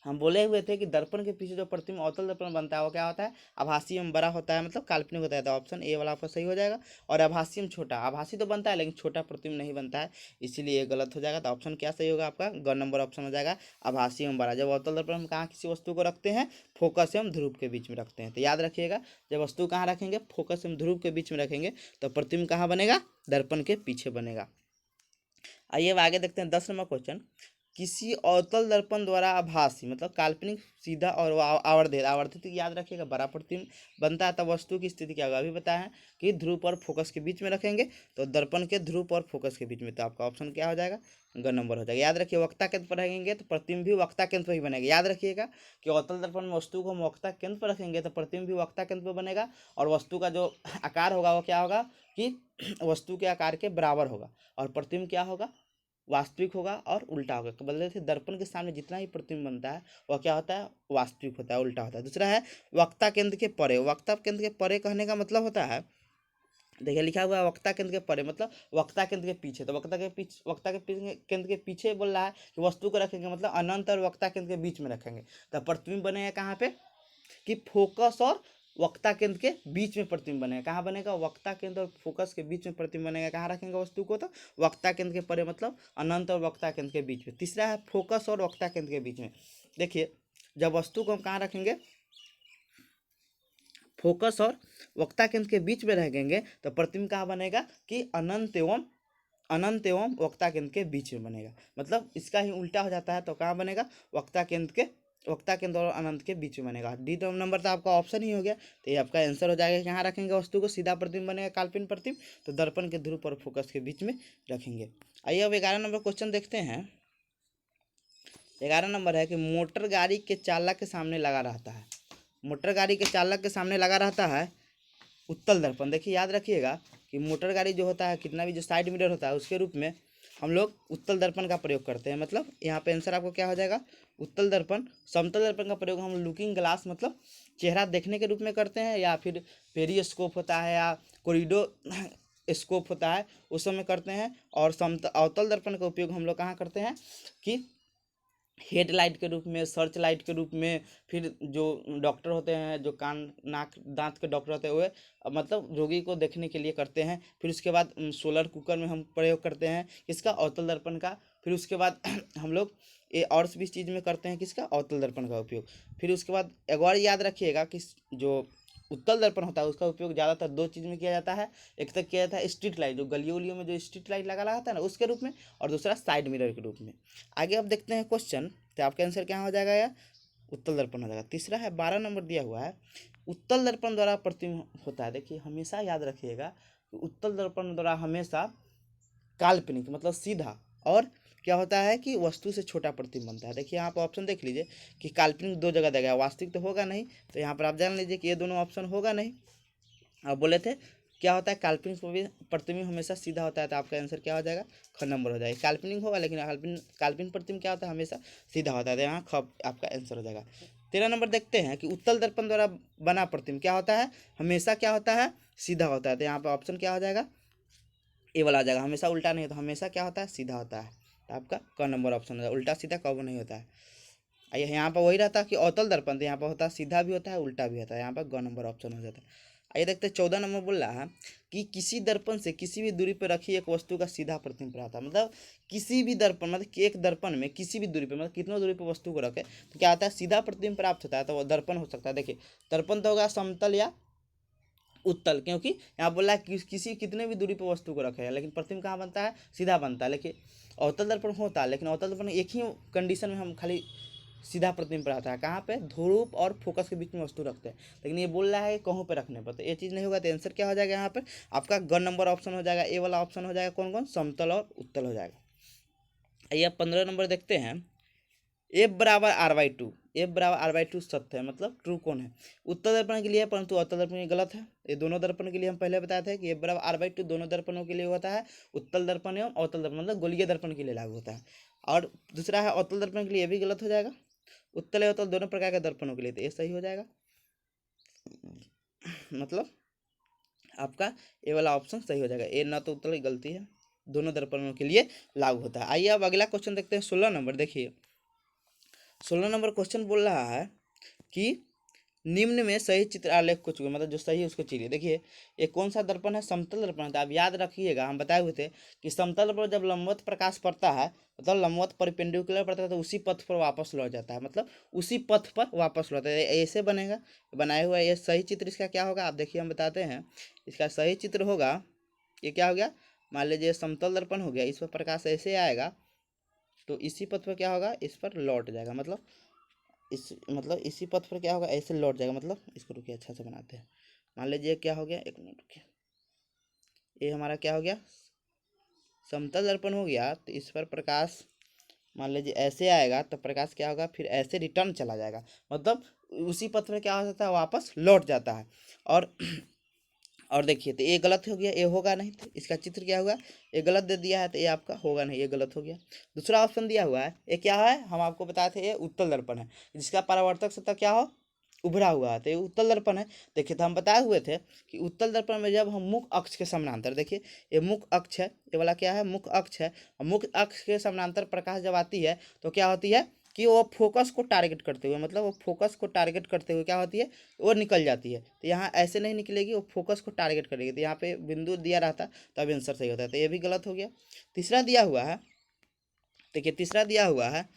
हम बोले हुए थे कि दर्पण के पीछे जो प्रतिबिंब अवतल दर्पण बनता है वो क्या होता है, आभासी एवं बड़ा होता है, मतलब काल्पनिक होता है। तो ऑप्शन ए वाला आपका सही हो जाएगा। और आभासी एवं छोटा, आभासी तो बनता है लेकिन छोटा प्रतिबिंब नहीं बनता है, इसीलिए ये गलत हो जाएगा। तो ऑप्शन क्या सही होगा आपका, ग नंबर ऑप्शन हो जाएगा, आभासी एवं बड़ा। जब अवतल दर्पण हम कहाँ किसी वस्तु को रखते हैं, फोकस एवं ध्रुव के बीच में रखते हैं। तो याद रखिएगा जब वस्तु कहाँ रखेंगे, फोकस एवं ध्रुव के बीच में रखेंगे तो प्रतिबिंब कहाँ बनेगा, दर्पण के पीछे बनेगा। आइए अब आगे देखते हैं 10 नंबर क्वेश्चन किसी अवतल दर्पण द्वारा आभासी मतलब काल्पनिक सीधा और आवर्धित आवर्धित याद रखिएगा बड़ा प्रतिबिंब बनता है तब वस्तु की स्थिति क्या होगा अभी बताया है कि ध्रुव और फोकस के बीच में रखेंगे तो दर्पण के ध्रुव और फोकस के बीच में, तो आपका ऑप्शन क्या हो जाएगा, ग नंबर हो जाएगा। याद रखिए वक्ता केंद्र पर रखेंगे तो प्रतिबिंब भी वक्ता केंद्र पर ही बनेगा। याद रखिएगा कि अवतल दर्पण में वस्तु को हम वक्ता केंद्र पर रखेंगे तो प्रतिबिंब भी वक्ता केंद्र पर बनेगा और वस्तु का जो आकार होगा वो क्या होगा कि वस्तु के आकार के बराबर होगा और प्रतिबिंब क्या होगा, वास्तविक होगा और उल्टा होगा। तो बदले से दर्पण के सामने जितना ही प्रतिबिंब बनता है वह क्या होता है, वास्तविक होता है, उल्टा होता है। दूसरा है वक्ता केंद्र के परे। वक्ता केंद्र के परे कहने का मतलब होता है, देखिए लिखा हुआ है वक्ता केंद्र के परे मतलब वक्ता केंद्र के पीछे। तो वक्ता के केंद्र के पीछे बोल रहा है कि वस्तु को रखेंगे मतलब अनंत और वक्ता केंद्र के बीच में रखेंगे तो प्रतिबिंब बनेगा कहाँ पे कि फोकस और वक्ता केंद्र के बीच में प्रतिबिंब बनेगा। कहाँ बनेगा, वक्ता केंद्र और फोकस के बीच में प्रतिबिंब बनेगा। कहाँ रखेंगे वस्तु को, तो वक्ता केंद्र के परे मतलब अनंत और वक्ता केंद्र के बीच में। तीसरा है फोकस और वक्ता केंद्र के बीच में। देखिए जब वस्तु को हम कहाँ रखेंगे, फोकस और वक्ता केंद्र के बीच में रखेंगे तो प्रतिबिंब कहाँ बनेगा कि अनंत एवं वक्ता केंद्र के बीच में बनेगा। मतलब इसका ही उल्टा हो जाता है तो कहाँ बनेगा, वक्ता केंद्र और अनंत के बीच में बनेगा। डी नंबर तो आपका ऑप्शन ही हो गया, तो ये आपका आंसर हो जाएगा। यहाँ रखेंगे वस्तु को सीधा प्रतिबिंब बनेगा काल्पनिक प्रतिबिंब तो दर्पण के ध्रुव और फोकस के बीच में रखेंगे। आइए अब 11 नंबर क्वेश्चन देखते हैं। 11 नंबर है कि मोटर गाड़ी के चालक के सामने लगा रहता है। मोटर गाड़ी के चालक के सामने लगा रहता है उत्तल दर्पण। देखिए याद रखिएगा कि मोटर गाड़ी जो होता है कितना भी जो साइड मिरर होता है उसके रूप में हम लोग उत्तल दर्पण का प्रयोग करते हैं। मतलब यहाँ पे आंसर आपको क्या हो जाएगा, उत्तल दर्पण। समतल दर्पण का प्रयोग हम लुकिंग ग्लास मतलब चेहरा देखने के रूप में करते हैं या फिर पेरिस्कोप होता है या कोरिडो स्कोप होता है उस समय करते हैं। और अवतल दर्पण का उपयोग हम लोग कहाँ करते हैं कि हेडलाइट के रूप में, सर्च लाइट के रूप में, फिर जो डॉक्टर होते हैं जो कान नाक दांत के डॉक्टर होते हैं वे मतलब रोगी को देखने के लिए करते हैं। फिर उसके बाद सोलर कुकर में हम प्रयोग करते हैं किसका, अवतल दर्पण का। फिर उसके बाद हम लोग ये और भी चीज़ में करते हैं किसका, अवतल दर्पण का उपयोग। फिर उसके बाद एक और याद रखिएगा कि जो उत्तल दर्पण होता है उसका उपयोग ज़्यादातर दो चीज़ में किया जाता है। एक तो किया जाता है स्ट्रीट लाइट, जो गलियों उलियों में जो स्ट्रीट लाइट लगा रहता है ना उसके रूप में, और दूसरा साइड मिरर के रूप में। आगे अब देखते हैं क्वेश्चन, तो आपका आंसर क्या हो जाएगा, या उत्तल दर्पण हो जाएगा। तीसरा है 12 नंबर दिया हुआ है उत्तल दर्पण द्वारा प्रतिबिंब होता है। देखिए हमेशा याद रखिएगा कि उत्तल दर्पण द्वारा हमेशा काल्पनिक मतलब सीधा और क्या होता है कि वस्तु से छोटा प्रतिबिंब बनता है। देखिए यहाँ पर ऑप्शन देख लीजिए कि काल्पनिक दो जगह देगा, वास्तविक तो होगा नहीं, तो यहाँ पर आप जान लीजिए कि ये दोनों ऑप्शन होगा नहीं। आप बोले थे क्या होता है, काल्पनिक प्रतिबिंब हमेशा सीधा होता है, तो आपका आंसर क्या हो जाएगा, ख नंबर हो जाएगा। काल्पनिक होगा लेकिन काल्पनिक प्रतिबिंब क्या होता है, हमेशा सीधा होता है, तो यहाँ ख आपका आंसर हो जाएगा। 13 नंबर देखते हैं कि उत्तल दर्पण द्वारा बना प्रतिबिंब क्या होता है, हमेशा क्या होता है, सीधा होता है। तो यहाँ पर ऑप्शन क्या हो जाएगा, ए वाला आ जाएगा। हमेशा उल्टा नहीं होता, हमेशा क्या होता है, सीधा होता है। तो आपका क नंबर ऑप्शन हो जाएगा, उल्टा सीधा कब नहीं होता है। आइए यहाँ पर वही रहता है कि अवतल दर्पण, तो यहाँ पर होता है सीधा भी होता है उल्टा भी होता है, यहाँ पर ग नंबर ऑप्शन हो जाता है। आइए देखते हैं 14 नंबर बोल रहा है कि किसी दर्पण से किसी भी दूरी पर रखी एक वस्तु का सीधा प्रतिबिंब प्राप्त है। मतलब किसी भी दर्पण मतलब कि एक दर्पण में किसी भी दूरी पर मतलब कितनों दूरी पर वस्तु को रखे तो क्या होता है, सीधा प्रतिबिंब प्राप्त होता है, तो वो दर्पण हो सकता है। देखिए दर्पण तो होगा समतल या उत्तल, क्योंकि यहाँ बोला है कि किसी कितने भी दूरी पर वस्तु को रखे लेकिन प्रतिबिंब कहाँ बनता है, सीधा बनता है। लेकिन अवतल दर्पण होता है, लेकिन अवतल दर्पण एक ही कंडीशन में हम खाली सीधा प्रतिबिंब पर आता है, कहाँ पे, ध्रुव और फोकस के बीच में वस्तु रखते हैं। लेकिन ये बोल रहा है कहूँ पे रखने पर, तो ये चीज़ नहीं होगा, तो आंसर क्या हो जाएगा यहाँ पर आपका ग नंबर ऑप्शन हो जाएगा। ए वाला ऑप्शन हो जाएगा, कौन कौन, समतल और उत्तल हो जाएगा। आइए अब 15 नंबर देखते हैं। F=R/2, F=R/2 सत्य है, मतलब ट्रू कौन है, उत्तल दर्पण के लिए है परंतु अवतल दर्पण के लिए गलत है। ये दोनों दर्पण के लिए हम पहले बताए थे कि F=R/2 दोनों दर्पणों के लिए होता है, उत्तल दर्पण एवं अवतल दर्पण मतलब गोलीय दर्पण के लिए लागू होता है। और दूसरा है अवतल दर्पण के लिए, ये भी गलत हो जाएगा, उत्तल एवं अवतल दोनों प्रकार के दर्पणों के लिए, तो ये सही हो जाएगा। मतलब आपका ए वाला ऑप्शन सही हो जाएगा, ए ना तो उत्तल की गलती है, दोनों दर्पणों के लिए लागू होता है। आइए अब अगला क्वेश्चन देखते हैं 16 नंबर। देखिए 16 नंबर क्वेश्चन बोल रहा है कि निम्न में सही चित्र आलेख को चुनिए, मतलब जो सही है उसको चुनिए। देखिए ये कौन सा दर्पण है, समतल दर्पण है। तो आप याद रखिएगा हम बताए हुए थे कि समतल पर जब लंबवत प्रकाश पड़ता है मतलब लंबवत परपेंडिकुलर पड़ता है तो उसी पथ पर वापस लौट जाता है, मतलब उसी पथ पर वापस लौटता है, ऐसे बनेगा बनाया हुआ। ये सही चित्र इसका क्या होगा, आप देखिए हम बताते हैं। इसका सही चित्र होगा, ये क्या हो गया, मान लीजिए समतल दर्पण हो गया, इस पर प्रकाश ऐसे आएगा तो इसी पथ पर क्या होगा, इस पर लौट जाएगा, मतलब इसी पथ पर क्या होगा, ऐसे लौट जाएगा। मतलब इसको रुकिए अच्छा से बनाते हैं। मान लीजिए क्या हो गया, एक मिनट रुकिए, ये हमारा क्या हो गया, समतल दर्पण हो गया। तो इस पर प्रकाश मान लीजिए ऐसे आएगा तो प्रकाश क्या होगा, फिर ऐसे रिटर्न चला जाएगा, मतलब उसी पथ में क्या हो जाता है, वापस लौट जाता है। और और देखिए, तो ये गलत हो गया, ये होगा नहीं, तो इसका चित्र क्या हुआ, ये गलत दे दिया है, तो ये आपका होगा नहीं, ये गलत हो गया। दूसरा ऑप्शन दिया हुआ है, ये क्या है, हम आपको बताए थे, ये उत्तल दर्पण है, जिसका परावर्तक सतह क्या हो, उभरा हुआ है, तो ये उत्तल दर्पण है। देखिए, तो हम बताए हुए थे कि उत्तल दर्पण में जब हम मुख अक्ष के समानांतर, देखिए ये मुख अक्ष है, ये वाला क्या है, मुख अक्ष है, और मुख अक्ष के समानांतर प्रकाश जब आती है तो क्या होती है कि वो फोकस को टारगेट करते हुए, मतलब वो फोकस को टारगेट करते हुए क्या होती है, वो निकल जाती है। तो यहाँ ऐसे नहीं निकलेगी, वो फोकस को टारगेट करेगी, तो यहाँ पे बिंदु दिया रहता तब आंसर सही होता है, तो ये भी गलत हो गया। तीसरा दिया हुआ है, देखिए तीसरा दिया हुआ है,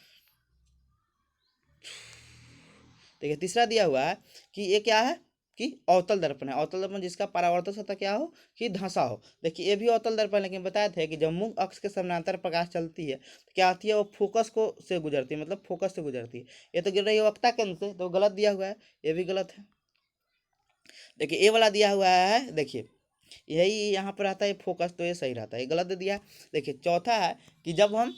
देखिए तीसरा दिया हुआ है कि ये क्या है, कि अवतल दर्पण है। अवतल दर्पण जिसका परावर्तक सतह क्या हो, कि धंसा हो। देखिए ये भी अवतल दर्पण, लेकिन बताए थे कि जब मुख अक्ष के समानांतर प्रकाश चलती है तो क्या आती है, वो फोकस को से गुजरती है, मतलब फोकस से गुजरती है। ये तो गिर रही है वक्ता केंद्र से, तो गलत दिया हुआ है, ये भी गलत है। देखिए ये वाला दिया हुआ है, देखिए यही यहाँ पर आता है फोकस, तो ये सही रहता है, ये गलत दे दिया। देखिए चौथा है कि जब हम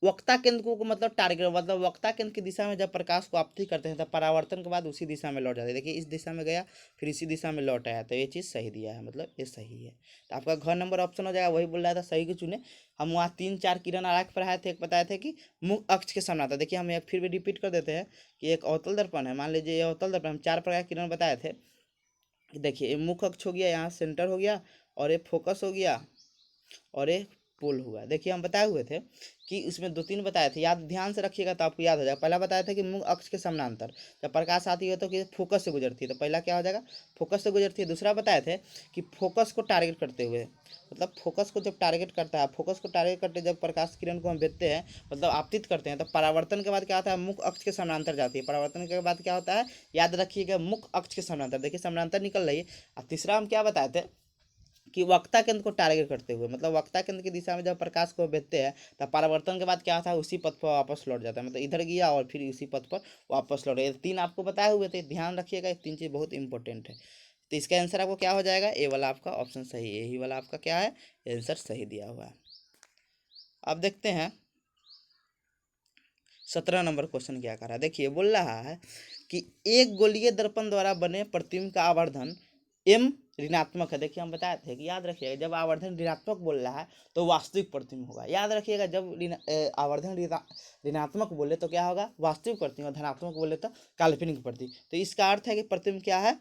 वक्ता केंद्र को मतलब टारगेट, मतलब वक्ता केंद्र की दिशा में जब प्रकाश को आपतित करते हैं तब परावर्तन के बाद उसी दिशा में लौट जाता है। देखिए इस दिशा में गया, फिर इसी दिशा में लौट आया, तो ये चीज़ सही दिया है, मतलब ये सही है। तो आपका घ नंबर ऑप्शन हो जाएगा, वही बोल रहा था सही को चुने। हम वहाँ 3-4 किरण आरेख पढ़ाए थे, एक बताए थे कि मुख अक्ष के सामने आता। देखिए हम एक फिर भी रिपीट कर देते हैं कि एक अवतल दर्पण है, मान लीजिए ये अवतल दर्पण, हम 4 प्रकार के किरण बताए थे। देखिए ये मुख अक्ष हो गया, यहाँ सेंटर हो गया, और ये फोकस हो गया, और ये पोल हुआ। देखिए हम बताए हुए थे कि उसमें 2-3 बताए थे, याद ध्यान से रखिएगा तो आपको याद हो जाएगा। पहला बताया था कि मुख अक्ष के समानांतर जब प्रकाश आती है तो कि फोकस से गुजरती है, तो पहला क्या हो जाएगा, फोकस से गुजरती है। दूसरा बताए थे कि फोकस को टारगेट करते हुए, मतलब फोकस को जब टारगेट करता है, फोकस को टारगेट करते जब प्रकाश किरण को हम भेजते हैं, मतलब आपतित करते हैं, तो परावर्तन के बाद क्या होता है, मुख अक्ष के समानांतर जाती है। परावर्तन के बाद क्या होता है, याद रखिएगा, मुख अक्ष के समानांतर, देखिए समानांतर निकल रही है। और तीसरा हम क्या बताए थे कि वक्ता केंद्र को टारगेट करते हुए, मतलब वक्ता केंद्र की दिशा में जब प्रकाश को भेजते हैं तब परावर्तन के बाद क्या होता है, उसी पथ पर वापस लौट जाता है, मतलब इधर गया और फिर उसी पथ पर वापस लौट। ये 3 आपको बताए हुए थे, ध्यान रखिएगा, ये 3 चीज़ बहुत इंपॉर्टेंट है। तो इसका आंसर आपको क्या हो जाएगा, ए वाला आपका ऑप्शन सही है, यही वाला आपका क्या है, आंसर सही दिया हुआ है। अब देखते हैं 17 नंबर क्वेश्चन क्या कर रहा है। देखिए बोल रहा है कि एक गोलीय दर्पण द्वारा बने प्रतिबिंब का आवर्धन एम ऋणात्मक है। देखिए हम बताए थे कि याद रखिएगा, जब आवर्धन ऋणात्मक बोल रहा है तो वास्तविक प्रतिबिंब होगा। याद रखिएगा, जब आवर्धन ऋणात्मक बोले तो क्या होगा, वास्तविक प्रतिबिंब, और धनात्मक बोले तो काल्पनिक प्रतिबिंब। तो इसका अर्थ है कि प्रतिबिंब क्या है,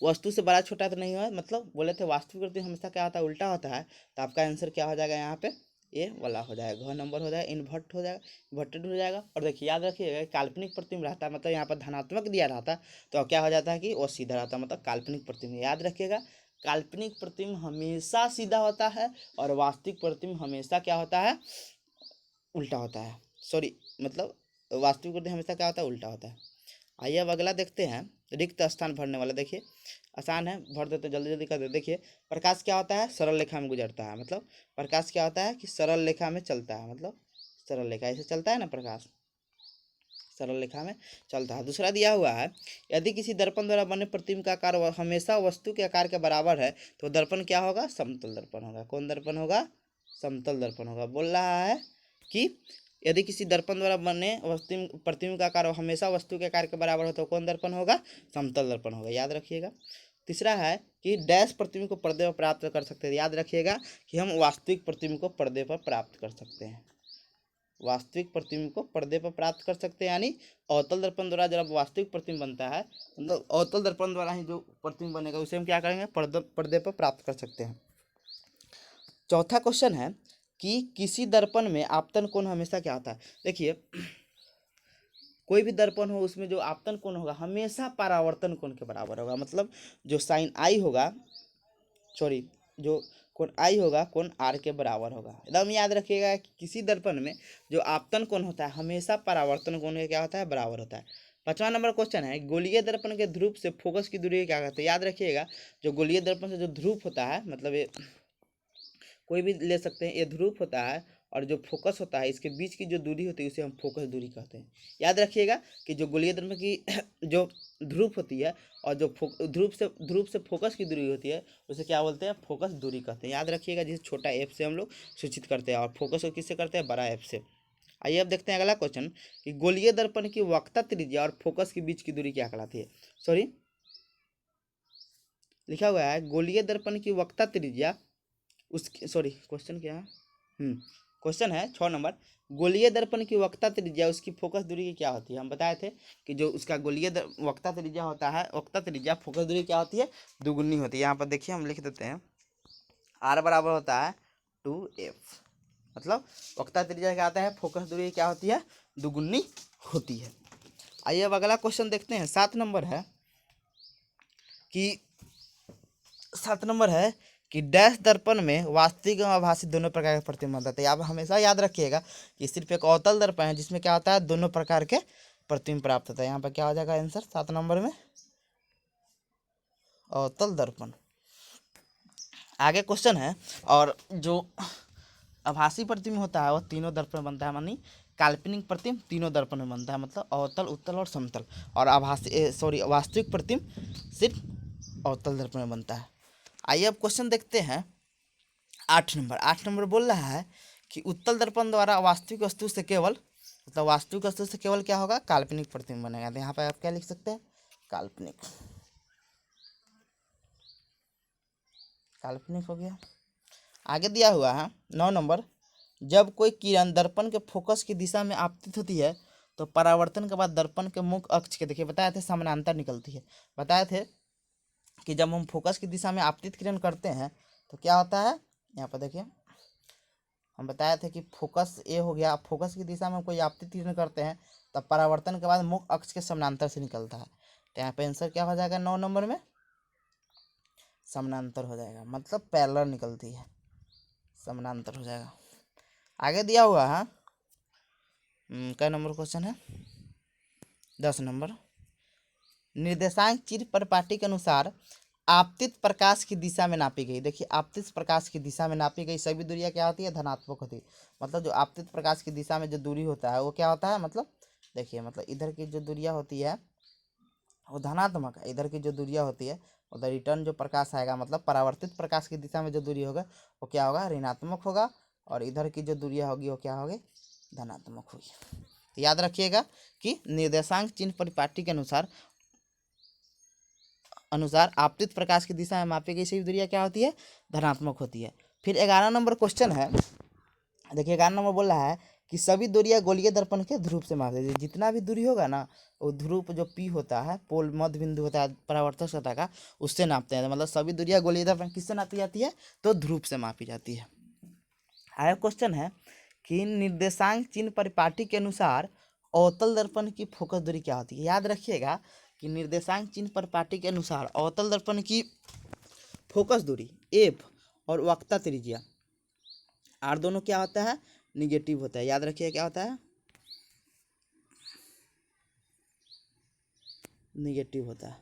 वस्तु से बड़ा छोटा तो नहीं है, मतलब बोले थे वास्तविक प्रतिबिंब हमेशा क्या होता है, उल्टा होता है। तो आपका आंसर क्या हो जाएगा, यहाँ पे ये वाला हो जाएगा, घ नंबर हो जाएगा, इन्वर्ट हो जाएगा, इन्वर्टेड हो जाएगा। और देखिए याद रखिएगा, काल्पनिक प्रतिबिंब रहता है, मतलब यहाँ पर धनात्मक दिया रहता तो क्या हो जाता है कि वो सीधा रहता, मतलब काल्पनिक प्रतिबिंब। याद रखिएगा, काल्पनिक प्रतिबिंब हमेशा सीधा होता है, और वास्तविक प्रतिबिंब हमेशा क्या होता है, उल्टा होता है। सॉरी, मतलब वास्तविक प्रतिबिंब हमेशा क्या होता है, उल्टा होता है। आइए अब अगला देखते हैं, रिक्त स्थान भरने वाला। देखिए आसान है, भर देते जल्दी जल्दी कर देते। देखिए प्रकाश क्या होता है, सरल रेखा में गुजरता है, मतलब प्रकाश क्या होता है कि सरल रेखा में चलता है, मतलब सरल रेखा ऐसे चलता है ना, प्रकाश सरल रेखा में चलता है। दूसरा दिया हुआ है, यदि किसी दर्पण द्वारा बने प्रतिबिंब का आकार हमेशा वस्तु के आकार के बराबर है तो दर्पण क्या होगा, समतल दर्पण होगा। कौन दर्पण होगा, समतल दर्पण होगा। बोल रहा है कि यदि किसी दर्पण द्वारा बने वस्तु प्रतिबिंब का आकार हमेशा वस्तु के आकार के बराबर हो तो कौन दर्पण होगा, समतल दर्पण होगा। याद रखिएगा। तीसरा है कि डैश प्रतिबिंब को पर्दे पर प्राप्त कर सकते हैं। याद रखिएगा कि हम वास्तविक प्रतिबिंब को पर्दे पर प्राप्त कर सकते हैं, वास्तविक प्रतिबिंब को पर्दे पर प्राप्त कर सकते हैं। यानी अवतल दर्पण द्वारा जब वास्तविक प्रतिबिंब बनता है, मतलब अवतल दर्पण द्वारा ही जो प्रतिबिंब बनेगा उसे हम क्या करेंगे, पर्दे पर प्राप्त कर सकते हैं। चौथा क्वेश्चन है कि किसी दर्पण में आपतन कोण हमेशा क्या होता है। देखिए कोई भी दर्पण हो उसमें जो आपतन कोण होगा हमेशा परावर्तन कोण के बराबर होगा, मतलब जो साइन आई होगा, सॉरी जो कोण आई होगा कोण आर के बराबर होगा। एकदम याद रखिएगा कि किसी दर्पण में जो आपतन कोण होता है हमेशा परावर्तन कोण के क्या होता है, बराबर होता है। 5वां नंबर क्वेश्चन है, गोलीय दर्पण के ध्रुव से फोकस की दूरी क्या कहते हैं। याद रखिएगा, जो गोलीय दर्पण से जो ध्रुव होता है, मतलब ये कोई भी ले सकते हैं, ये ध्रुव होता है और जो फोकस होता है इसके बीच की जो दूरी होती है उसे हम फोकस दूरी कहते हैं। याद रखिएगा कि जो गोलीय दर्पण की जो ध्रुव होती है और जो ध्रुव से फोकस की दूरी होती है उसे क्या बोलते हैं, फोकस दूरी कहते हैं। याद रखिएगा, जिसे छोटा एफ से हम लोग सूचित करते हैं और फोकस को किससे करते हैं, बड़ा एफ से। आइए अब देखते हैं अगला क्वेश्चन कि गोलीय दर्पण की वक्रता त्रिज्या और फोकस के बीच की दूरी क्या कहलाती है। सॉरी, लिखा हुआ है गोलीय दर्पण की वक्रता त्रिज्या उसकी, सॉरी क्वेश्चन क्या है, क्वेश्चन है 6 नंबर, गोलीय दर्पण की वक्रता त्रिज्या उसकी फोकस दूरी की क्या होती है। हम बताए थे कि जो उसका गोलीय वक्रता त्रिज्या होता है, वक्रता त्रिज्या फोकस दूरी क्या होती है, दुगुनी होती है। यहाँ पर देखिए हम लिख देते हैं R बराबर होता है 2F, मतलब वक्रता त्रिज्या क्या आता है, फोकस दूरी क्या होती है, दुगुनी होती है। आइए अब अगला क्वेश्चन देखते हैं। 7 नंबर है कि डैश दर्पण में वास्तविक एवं आभासी दोनों प्रकार के प्रतिबिंब बनते हैं। आप हमेशा याद रखिएगा कि सिर्फ एक अवतल दर्पण है जिसमें क्या होता है, दोनों प्रकार के प्रतिबिंब प्राप्त होता है। यहाँ पर क्या हो जाएगा आंसर 7 नंबर में, अवतल दर्पण। आगे क्वेश्चन है, और जो आभासी प्रतिबिंब होता है वह तीनों दर्पण में बनता है, मानी काल्पनिक प्रतिबिंब तीनों दर्पण में बनता है, मतलब अवतल, उत्तल और समतल। और वास्तविक प्रतिबिंब सिर्फ अवतल दर्पण में बनता है। आइए अब क्वेश्चन देखते हैं 8 नंबर। 8 नंबर बोल रहा है कि उत्तल दर्पण द्वारा वास्तविक वस्तु से केवल, मतलब वास्तविक वस्तु से केवल क्या होगा, काल्पनिक प्रतिबिंब बनेगा। तो यहाँ पर आप क्या लिख सकते हैं, काल्पनिक, काल्पनिक हो गया। आगे दिया हुआ है 9 नंबर, जब कोई किरण दर्पण के फोकस की दिशा में आपतित होती है तो परावर्तन के बाद दर्पण के मुख्य अक्ष के, देखिए बताए थे समानांतर निकलती है। बताए थे कि जब हम फोकस की दिशा में आपतित किरण करते हैं तो क्या होता है, यहाँ पर देखिए हम बताए थे कि फोकस ए हो गया, फोकस की दिशा में कोई आपतित किरण करते हैं तब परावर्तन के बाद मुख्य अक्ष के समानांतर से निकलता है। तो यहाँ पे आंसर क्या हो जाएगा 9 नंबर में, समानांतर हो जाएगा, मतलब पैरेलल निकलती है, समानांतर हो जाएगा। आगे दिया हुआ है क्या नंबर क्वेश्चन है, 10 नंबर, निर्देशांक चित्र परिपाटी के अनुसार आपतित प्रकाश की दिशा में नापी गई। देखिए आपतित प्रकाश की दिशा में नापी गई सभी दूरियां क्या होती है, धनात्मक होती है। मतलब जो आपतित प्रकाश की दिशा में जो दूरी होता है वो क्या होता है, मतलब देखिए, मतलब इधर की जो दूरियां होती है वो धनात्मक है, इधर की जो दूरियां होती है उधर रिटर्न जो प्रकाश आएगा, मतलब परावर्तित प्रकाश की दिशा में जो दूरी होगा वो क्या होगा, ऋणात्मक होगा, और इधर की जो दूरियां होगी वो क्या होगी, धनात्मक होगी। तो याद रखिएगा कि निर्देशांक चिन्ह परिपाटी के अनुसार आपतित प्रकाश की दिशा में मापी गई सभी दूरियां क्या होती है, धनात्मक होती है। फिर 11 नंबर क्वेश्चन है, देखिए 11 नंबर बोल रहा है कि सभी दूरियां गोलीय दर्पण के ध्रुव से मापी जाती है। जितना भी दूरी होगा ना वो ध्रुव जो पी होता है, पोल मध्य बिंदु होता है परावर्तक सतह का, उससे नापते हैं। मतलब सभी दूरियां गोलीय दर्पण किससे नापी जाती है, तो ध्रुव से मापी जाती है। आया क्वेश्चन है कि निर्देशांक चिन्ह परिपाटी के अनुसार अवतल दर्पण की फोकस दूरी क्या होती है। याद रखिएगा कि निर्देशांक चिन्ह परिपाटी के अनुसार अवतल दर्पण की फोकस दूरी एफ और वक्रता त्रिज्या आर दोनों क्या होता है, निगेटिव होता है। याद रखिए क्या होता है, निगेटिव होता है।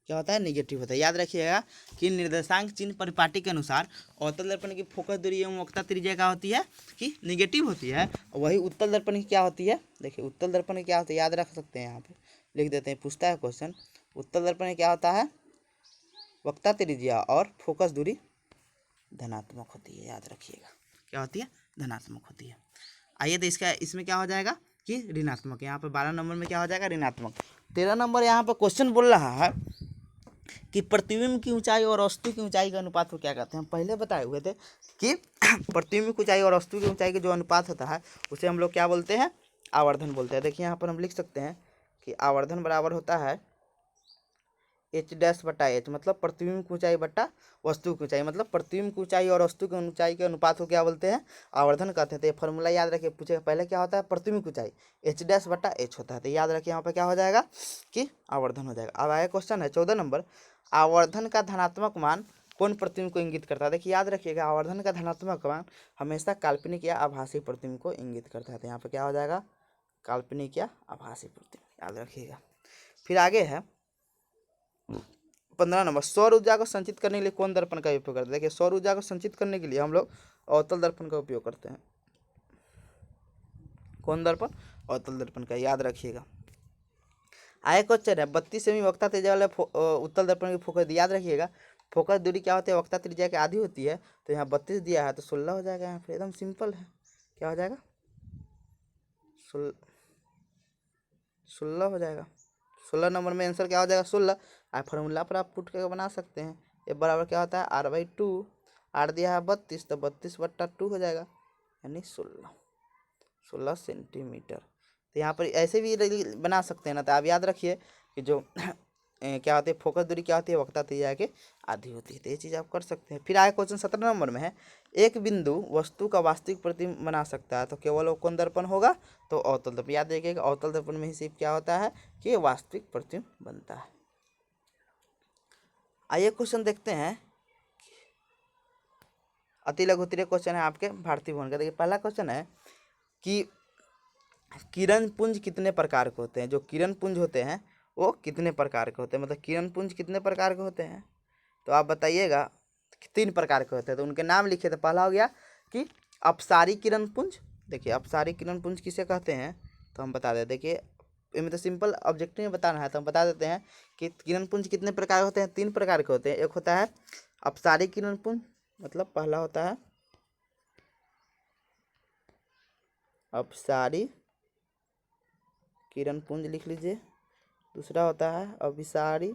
क्या होता है, निगेटिव होता है। याद रखिएगा कि निर्देशांक चिन्ह परिपाटी के अनुसार अवतल दर्पण की फोकस दूरी एवं वक्रता त्रिज्या क्या होती है, कि निगेटिव होती है। वही उत्तल दर्पण की क्या होती है, देखिए उत्तल दर्पण की क्या होती है, याद रख सकते हैं, यहाँ पे लिख देते हैं, पूछता है क्वेश्चन, उत्तल दर्पण की क्या होता है, वक्रता त्रिज्या और फोकस दूरी धनात्मक होती है। याद रखिएगा क्या होती है, धनात्मक होती है। आइए तो इसमें क्या हो जाएगा कि ऋणात्मक। यहाँ पे 12 नंबर में क्या हो जाएगा, ऋणात्मक। 13 नंबर यहाँ पे क्वेश्चन बोल रहा है कि प्रतिबिंब की ऊंचाई और वस्तु की ऊंचाई का अनुपात को क्या कहते हैं। हम पहले बताए हुए थे कि प्रतिबिंब की ऊंचाई और वस्तु की ऊंचाई का जो अनुपात होता है उसे हम लोग क्या बोलते हैं, आवर्धन बोलते हैं। देखिए यहाँ पर हम लिख सकते हैं कि आवर्धन बराबर होता है एच डैश बटा एच, मतलब प्रतिबिंब की ऊंचाई बटा वस्तु की ऊंचाई, मतलब प्रतिबिंब की ऊंचाई और वस्तु की ऊंचाई के अनुपात को क्या बोलते हैं, आवर्धन कहते हैं। तो ये फॉर्मूला याद रखिए, पूछेगा पहले क्या होता है, प्रतिबिंब की ऊंचाई एच डैश बटा एच होता है। तो याद रखिए यहाँ पर क्या हो जाएगा कि आवर्धन हो जाएगा। अब आया क्वेश्चन है 14 नंबर, आवर्धन का धनात्मक मान कौन प्रतिबिंब को इंगित करता है। देखिए याद रखिएगा आवर्धन का धनात्मक मान हमेशा काल्पनिक या आभासी प्रतिबिंब को इंगित करता है। तो यहाँ पर क्या हो जाएगा, काल्पनिक या आभासी प्रतिबिंब, याद रखिएगा। फिर आगे है 15 नंबर, सौर ऊर्जा को संचित करने के लिए कौन दर्पण का उपयोग करते हैं। देखिए सौर ऊर्जा को संचित करने के लिए हम लोग अवतल दर्पण का उपयोग करते हैं। कौन दर्पण? अवतल दर्पण का, याद रखिएगा। आगे क्वेश्चन है 32 सेमी वक्ता त्रिज्या वाले उत्तल दर्पण की फोकस, याद रखिएगा फोकस दूरी क्या होती है? वक्ता त्रिज्या की आधी होती है। तो यहाँ 32 दिया है तो 16 हो जाएगा, यहाँ पे एकदम सिंपल है। क्या हो जाएगा? 16 हो जाएगा। 16 नंबर में आंसर क्या हो जाएगा? 16। फार्मूला पर आप पुट करके बना सकते हैं। ये बराबर क्या होता है? r/2। आर दिया है 32 तो 32/2 हो जाएगा, यानी 16 सेंटीमीटर। तो यहाँ पर ऐसे भी बना सकते हैं ना। तो आप याद रखिए कि जो क्या होती है फोकस दूरी, क्या होती है? वक्ता त्रिज्या के आधी होती है। तो ये चीज़ आप कर सकते हैं। फिर आगे क्वेश्चन 17 नंबर में है, एक बिंदु वस्तु का वास्तविक प्रतिबिंब बना सकता है तो केवल वो कौन दर्पण होगा? तो अवतल दर्पण। याद रखिएगा अवतल दर्पण में ही सिर्फ क्या होता है कि वास्तविक प्रतिबिंब बनता है। आइए क्वेश्चन देखते हैं, अति लघु उत्तरीय क्वेश्चन है आपके भारतीय भवन का। देखिए पहला क्वेश्चन है कि किरण पुंज कितने प्रकार के होते हैं? जो किरण पुंज होते हैं वो कितने प्रकार के होते हैं? मतलब किरण पुंज कितने प्रकार के होते हैं? तो आप बताइएगा। 3 प्रकार के होते हैं, तो उनके नाम लिखे। तो पहला हो गया कि अपसारी किरण पुंज। देखिए अपसारी किरण पुंज किसे कहते हैं? तो हम बता दें। देखिए इनमें तो सिंपल ऑब्जेक्टिव में बताना है, तो हम बता देते हैं कि किरण पुंज कितने प्रकार होते हैं। 3 प्रकार के होते हैं। एक होता है अपसारी किरण पुंज, मतलब पहला होता है अपसारी किरण पुंज, लिख लीजिए। दूसरा होता है अभिसारी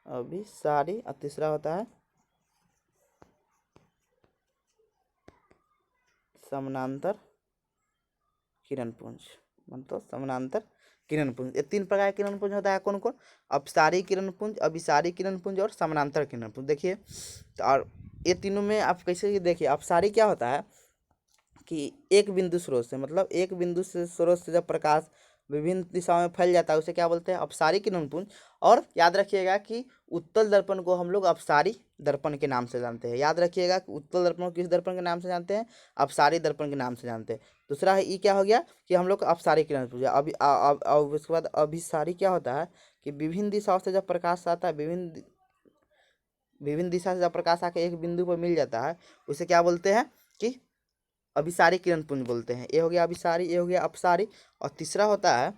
और तीसरा होता है समानांतर किरण पुंज, मतलब समानांतर किरण पुंज। ये 3 प्रकार के किरण पुंज होता है। कौन कौन? अपसारी किरण पुंज, अभिसारी किरण पुंज और समानांतर किरण पुंज। देखिए तो और ये तीनों में आप कैसे देखिए, अपसारी क्या होता है कि एक बिंदु स्रोत से, मतलब एक बिंदु से स्रोत से जब प्रकाश विभिन्न दिशाओं में फैल जाता है उसे क्या बोलते हैं? अपसारी किरण पुंज। और याद रखिएगा कि उत्तल दर्पण को हम लोग अपसारी दर्पण के नाम से जानते हैं। याद रखिएगा कि उत्तल दर्पण को किस दर्पण के नाम से जानते हैं? अपसारी दर्पण के नाम से जानते हैं। दूसरा है ई क्या हो गया कि हम लोग अपसारी किरण पुंज। अभी उसके बाद अभिसारी क्या होता है कि विभिन्न दिशाओं से जब प्रकाश आता है, विभिन्न दिशा से जब प्रकाश आके एक बिंदु पर मिल जाता है उसे क्या बोलते हैं? कि अभिसारी किरण पुंज बोलते हैं। ये हो गया अभिसारी, ये हो गया अपसारी। और तीसरा होता है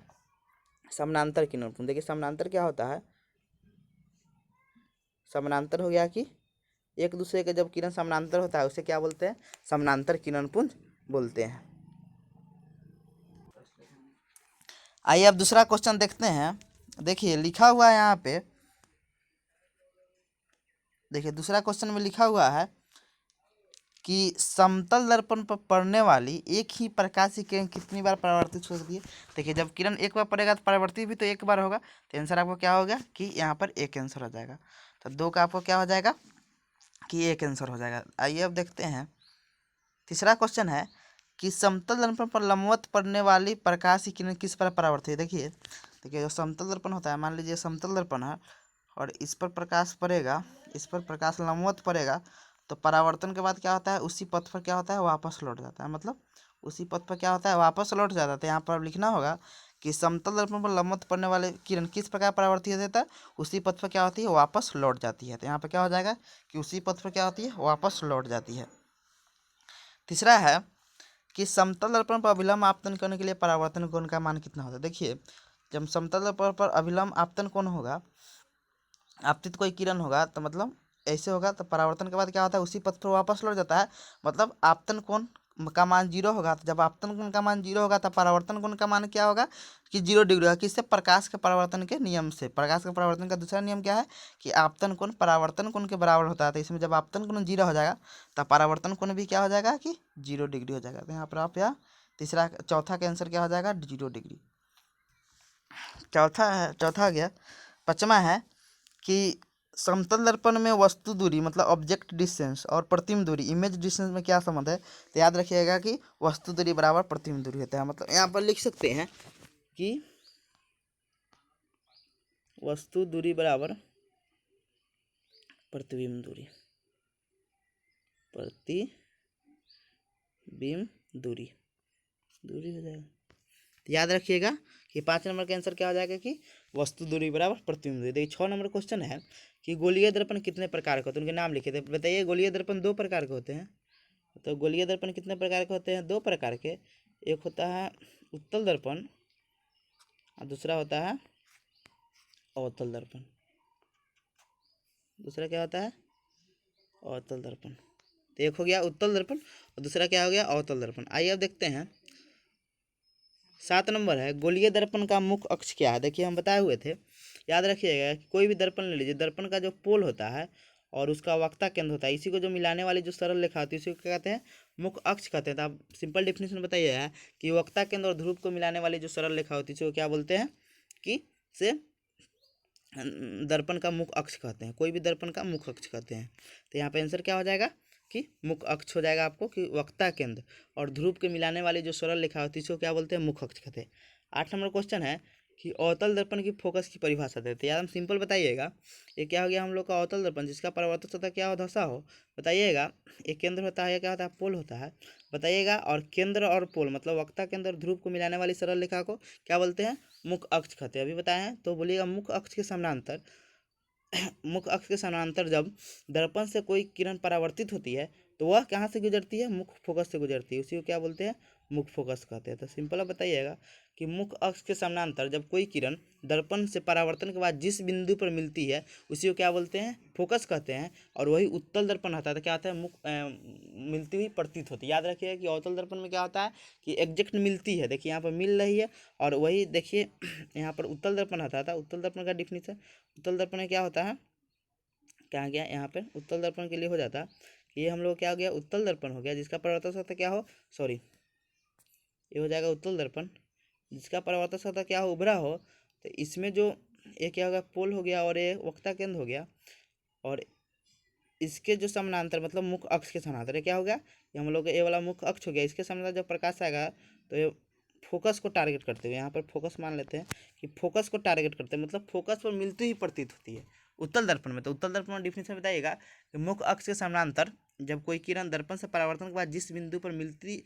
समानांतर किरण पुंज। देखिए समानांतर क्या होता है? समानांतर हो गया कि एक दूसरे के जब किरण समानांतर होता है उसे क्या बोलते हैं? समानांतर किरण पुंज बोलते हैं। आइए अब दूसरा क्वेश्चन देखते हैं। देखिए लिखा हुआ है यहाँ पे, देखिए दूसरा क्वेश्चन में लिखा हुआ है कि समतल दर्पण पर पड़ने वाली एक ही प्रकाश की किरण कितनी बार परावर्तित हो सकती है? देखिए जब किरण एक बार पड़ेगा तो परावर्तित भी तो एक बार होगा। तो आंसर आपको क्या होगा कि यहाँ पर एक आंसर हो जाएगा। तो 2 का आपको क्या हो जाएगा कि एक आंसर हो जाएगा। आइए अब देखते हैं तीसरा क्वेश्चन है कि समतल दर्पण पर लंबवत पड़ने वाली प्रकाश की किरण किस पर परावर्तित है? देखिए देखिए जो समतल दर्पण होता है, मान लीजिए समतल दर्पण है और इस पर प्रकाश पड़ेगा, इस पर प्रकाश लंबवत पड़ेगा तो परावर्तन के बाद क्या होता है? उसी पथ पर क्या होता है? वापस लौट जाता है। मतलब उसी पथ पर क्या होता है? वापस लौट जाता है। तो यहाँ पर अब लिखना होगा कि समतल दर्पण पर लंबवत पड़ने वाले किरण किस प्रकार परावर्तित होता है? उसी पथ पर क्या होती है? वापस लौट जाती है। तो यहाँ पर क्या हो जाएगा कि उसी पथ पर क्या होती है? वापस लौट जाती है। तीसरा है कि समतल दर्पण पर अभिलंब आपतन करने के लिए परावर्तन कोण का मान कितना होता है? देखिए जब समतल दर्पण पर अभिलंब आपतन कोण होगा, आपतित कोई किरण होगा तो मतलब ऐसे होगा तो परावर्तन के बाद क्या होता है? उसी पथ पर वापस लौट जाता है। मतलब आपतन कोण का मान 0 होगा। तो जब आपतन कोण का मान 0 होगा तो परावर्तन कोण का मान क्या होगा कि 0 डिग्री होगा। किससे? प्रकाश के परावर्तन के नियम से। प्रकाश के परावर्तन का दूसरा नियम क्या है कि आपतन कोण परावर्तन कोण के बराबर होता है। तो इसमें जब आपतन कोण 0 हो जाएगा तो परावर्तन कोण भी क्या हो जाएगा कि 0 डिग्री हो जाएगा। तो यहाँ पर आप तीसरा चौथा का आंसर क्या हो जाएगा? 0 डिग्री। चौथा आ गया। पाँचवा है कि समतल दर्पण में वस्तु दूरी, मतलब ऑब्जेक्ट डिस्टेंस, और प्रतिबिंब दूरी इमेज डिस्टेंस में क्या संबंध है? तो याद रखिएगा कि वस्तु दूरी बराबर प्रतिबिंब दूरी होता है। मतलब यहाँ पर लिख सकते हैं कि वस्तु दूरी बराबर प्रतिबिंब दूरी, दूरी हो जाएगा। तो याद रखिएगा कि 5 नंबर का आंसर क्या हो जाएगा कि वस्तु दूरी बराबर प्रतिबिंब दूरी। देखिए 6 नंबर क्वेश्चन है कि गोलीय दर्पण कितने प्रकार के होते हैं? उनके नाम लिखे थे। बताइए गोलीय दर्पण 2 प्रकार के होते हैं। तो गोलीय दर्पण कितने प्रकार के होते हैं? 2 प्रकार के। एक होता है उत्तल दर्पण और दूसरा होता है अवतल दर्पण। दूसरा क्या होता है? अवतल दर्पण। तो एक हो गया उत्तल दर्पण और दूसरा क्या हो गया? अवतल दर्पण। आइए अब देखते हैं 7 नंबर है गोलीय दर्पण का मुख्य अक्ष क्या है। देखिए हम बताए हुए थे, याद रखिएगा कि कोई भी दर्पण ले लीजिए, दर्पण का जो पोल होता है और उसका वक्ता केंद्र होता है, इसी को जो मिलाने वाली जो सरल रेखा होती है उसी को क्या कहते हैं? मुख्य अक्ष कहते हैं। तो आप सिंपल डेफिनेशन बताइए कि वक्ता केंद्र और ध्रुव को मिलाने वाली जो सरल रेखा होती है उसको क्या बोलते हैं? कि से दर्पण का मुख्य अक्ष कहते हैं, कोई भी दर्पण का मुख्य अक्ष कहते हैं। तो यहाँ पे आंसर क्या हो जाएगा कि मुख्य अक्ष हो जाएगा आपको कि वक्ता केंद्र और ध्रुव के मिलाने वाली जो सरल रेखा होती है इसको क्या बोलते हैं? मुख्य अक्ष कहते हैं। 8 नंबर क्वेश्चन है कि अवतल दर्पण की फोकस की परिभाषा देते हैं। यार हम सिंपल बताइएगा, ये क्या हो गया हम लोग का अवतल दर्पण जिसका परावर्तक सतह क्या हो? धसा हो। बताइएगा एक केंद्र होता है या क्या होता है? पोल होता है। बताइएगा, और केंद्र और पोल मतलब वक्ता केंद्र और ध्रुव को मिलाने वाली सरल रेखा को क्या बोलते हैं? मुख्य अक्ष कहते हैं। अभी बताए हैं, तो बोलिएगा मुख्य अक्ष के समानांतर मुख्य अक्ष के समानांतर जब दर्पण से कोई किरण परावर्तित होती है तो वह कहाँ से गुजरती है? मुख्य फोकस से गुजरती है, उसी को क्या बोलते हैं? मुख्य फोकस कहते हैं। तो सिंपल आप बताइएगा कि मुख्य अक्ष के समानांतर जब कोई किरण दर्पण से परावर्तन के बाद जिस बिंदु पर मिलती है उसी को क्या बोलते हैं? फोकस कहते हैं। और वही उत्तल दर्पण होता है। तो क्या होता है? मिलती हुई प्रतीत होती है। याद रखिएगा कि अवतल दर्पण में क्या होता है कि एग्जैक्ट मिलती है। देखिए यहाँ पर मिल रही है, और वही देखिए यहाँ पर उत्तल दर्पण आता था। उत्तल दर्पण का डिफिनेशन, उत्तल दर्पण में क्या होता है, क्या गया यहाँ पे उत्तल दर्पण के लिए हो जाता कि ये हम लोग क्या हो गया? उत्तल दर्पण हो गया जिसका परावर्तक सतह क्या हो? सॉरी, ये हो जाएगा उत्तल दर्पण जिसका परावर्तक सतह क्या हो? उभरा हो। तो इसमें जो ये क्या होगा? पोल हो गया और ये वक्ता केंद्र हो गया, और इसके जो समानांतर मतलब मुख्य अक्ष के समानांतर ये क्या हो गया? ये हम लोग का ये वाला मुख्य अक्ष हो गया। इसके समानांतर जब प्रकाश आएगा तो ये फोकस को टारगेट करते हुए, यहाँ पर फोकस मान लेते हैं कि फोकस को टारगेट करते हैं, मतलब फोकस पर मिलती ही प्रतीत होती है उत्तल दर्पण में। तो उत्तल दर्पण में डिफिनेशन बताइएगा कि मुख्य अक्ष के समानांतर जब कोई किरण दर्पण से परावर्तन के बाद जिस बिंदु पर मिलती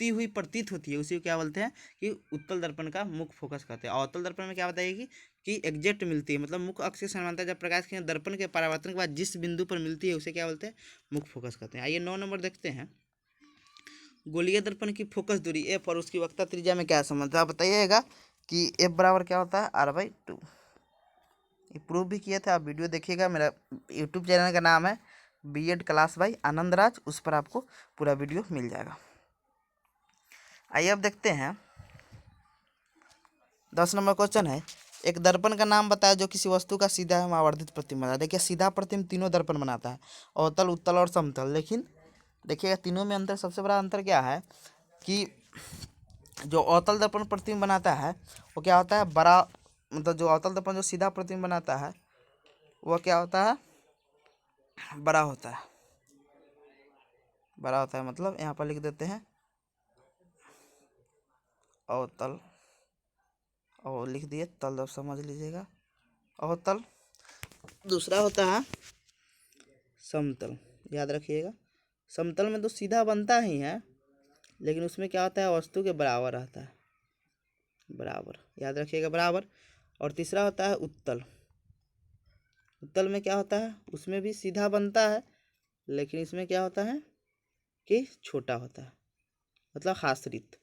हुई प्रतीत होती है उसी को क्या बोलते हैं? कि उत्तल दर्पण का मुख्य फोकस कहते हैं। और अवतल दर्पण में क्या बताइएगी कि एग्जैक्ट मिलती है, मतलब मुख्य अक्ष के समानांतर जब प्रकाश की किरण दर्पण के परावर्तन के बाद जिस बिंदु पर मिलती है उसे क्या बोलते हैं? मुख्य फोकस कहते हैं। आइए 9 नंबर देखते हैं, गोलीय दर्पण की फोकस दूरी एफ और उसकी वक्ता त्रिज्या में क्या संबंध है? आप बताइएगा कि एफ बराबर क्या होता है? r/2। ये प्रूव भी किए थे, आप वीडियो देखिएगा। मेरा यूट्यूब चैनल का नाम है B.Ed class by Anand Raj, उस पर आपको पूरा वीडियो मिल जाएगा। आइए अब देखते हैं 10 नंबर क्वेश्चन है, एक दर्पण का नाम बताया जो किसी वस्तु का सीधा एवं आवर्धित प्रतिबिंब बनाता है। देखिए सीधा प्रतिबिंब तीनों दर्पण बनाता है, अवतल, उत्तल और समतल। लेकिन देखिएगा तीनों में अंतर, सबसे बड़ा अंतर क्या है कि जो अवतल दर्पण प्रतिबिंब बनाता है वो क्या होता है? बड़ा, मतलब जो अवतल दर्पण जो सीधा प्रतिबिंब बनाता है वह क्या होता है? बड़ा होता है। बड़ा होता है मतलब यहाँ पर लिख देते हैं अवतल, और लिख दिए तल, अब समझ लीजिएगा अवतल। दूसरा होता है समतल। याद रखिएगा समतल में तो सीधा बनता ही है, लेकिन उसमें क्या होता है? वस्तु के बराबर रहता है, बराबर। याद रखिएगा बराबर। और तीसरा होता है उत्तल। उत्तल में क्या होता है? उसमें भी सीधा बनता है, लेकिन इसमें क्या होता है कि छोटा होता है, मतलब हाश्रित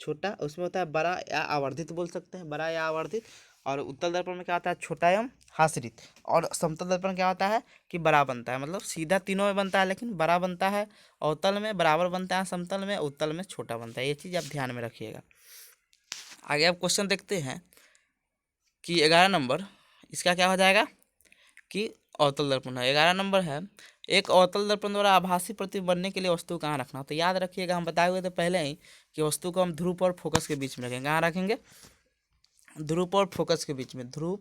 छोटा। उसमें होता है बड़ा या आवर्धित, बोल सकते हैं बड़ा या आवर्धित। और उत्तल दर्पण में क्या होता है? छोटा एवं हाश्रित। और समतल दर्पण क्या होता है कि बड़ा बनता है, मतलब सीधा तीनों में बनता है लेकिन बड़ा बनता है। अवतल में बराबर बनता है, समतल में, उत्तल में छोटा बनता है। ये चीज़ आप ध्यान में रखिएगा। आगे आप क्वेश्चन देखते हैं कि 11 नंबर, इसका क्या हो जाएगा कि अवतल दर्पण है। 11 नंबर है, एक अवतल दर्पण द्वारा आभासी प्रतिबिंब बनने के लिए वस्तु कहाँ रखना हो? तो याद रखिएगा हम बताए हुए थे पहले ही कि वस्तु को हम ध्रुव और फोकस के बीच में रखेंगे। कहाँ रखेंगे? ध्रुव और फोकस के बीच में, ध्रुव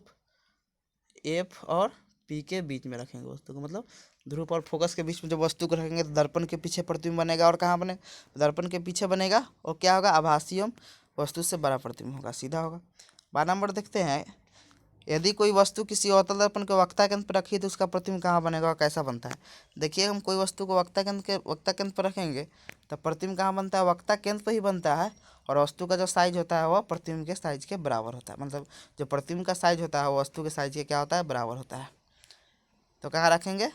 एफ और पी के बीच में रखेंगे वस्तु को। मतलब ध्रुव और फोकस के बीच में जब वस्तु को रखेंगे तो दर्पण के पीछे प्रतिबिंब बनेगा। और कहाँ बने? दर्पण के पीछे बनेगा, और क्या होगा? आभासी एवं वस्तु से बड़ा प्रतिबिंब होगा, सीधा होगा। 12 नंबर देखते हैं, यदि कोई वस्तु किसी अवतल दर्पण के वक्ता केंद्र पर रखी है तो उसका प्रतिबिंब कहाँ बनेगा और कैसा बनता है? देखिए हम कोई वस्तु को वक्ता केंद्र पर रखेंगे तो प्रतिबिंब कहाँ बनता है? वक्ता केंद्र पर ही बनता है। और वस्तु का जो साइज होता है वह प्रतिबिंब के साइज के बराबर होता है, मतलब जो प्रतिबिंब का साइज होता है वो वस्तु के साइज के क्या होता है? बराबर होता है। तो कहाँ रखेंगे?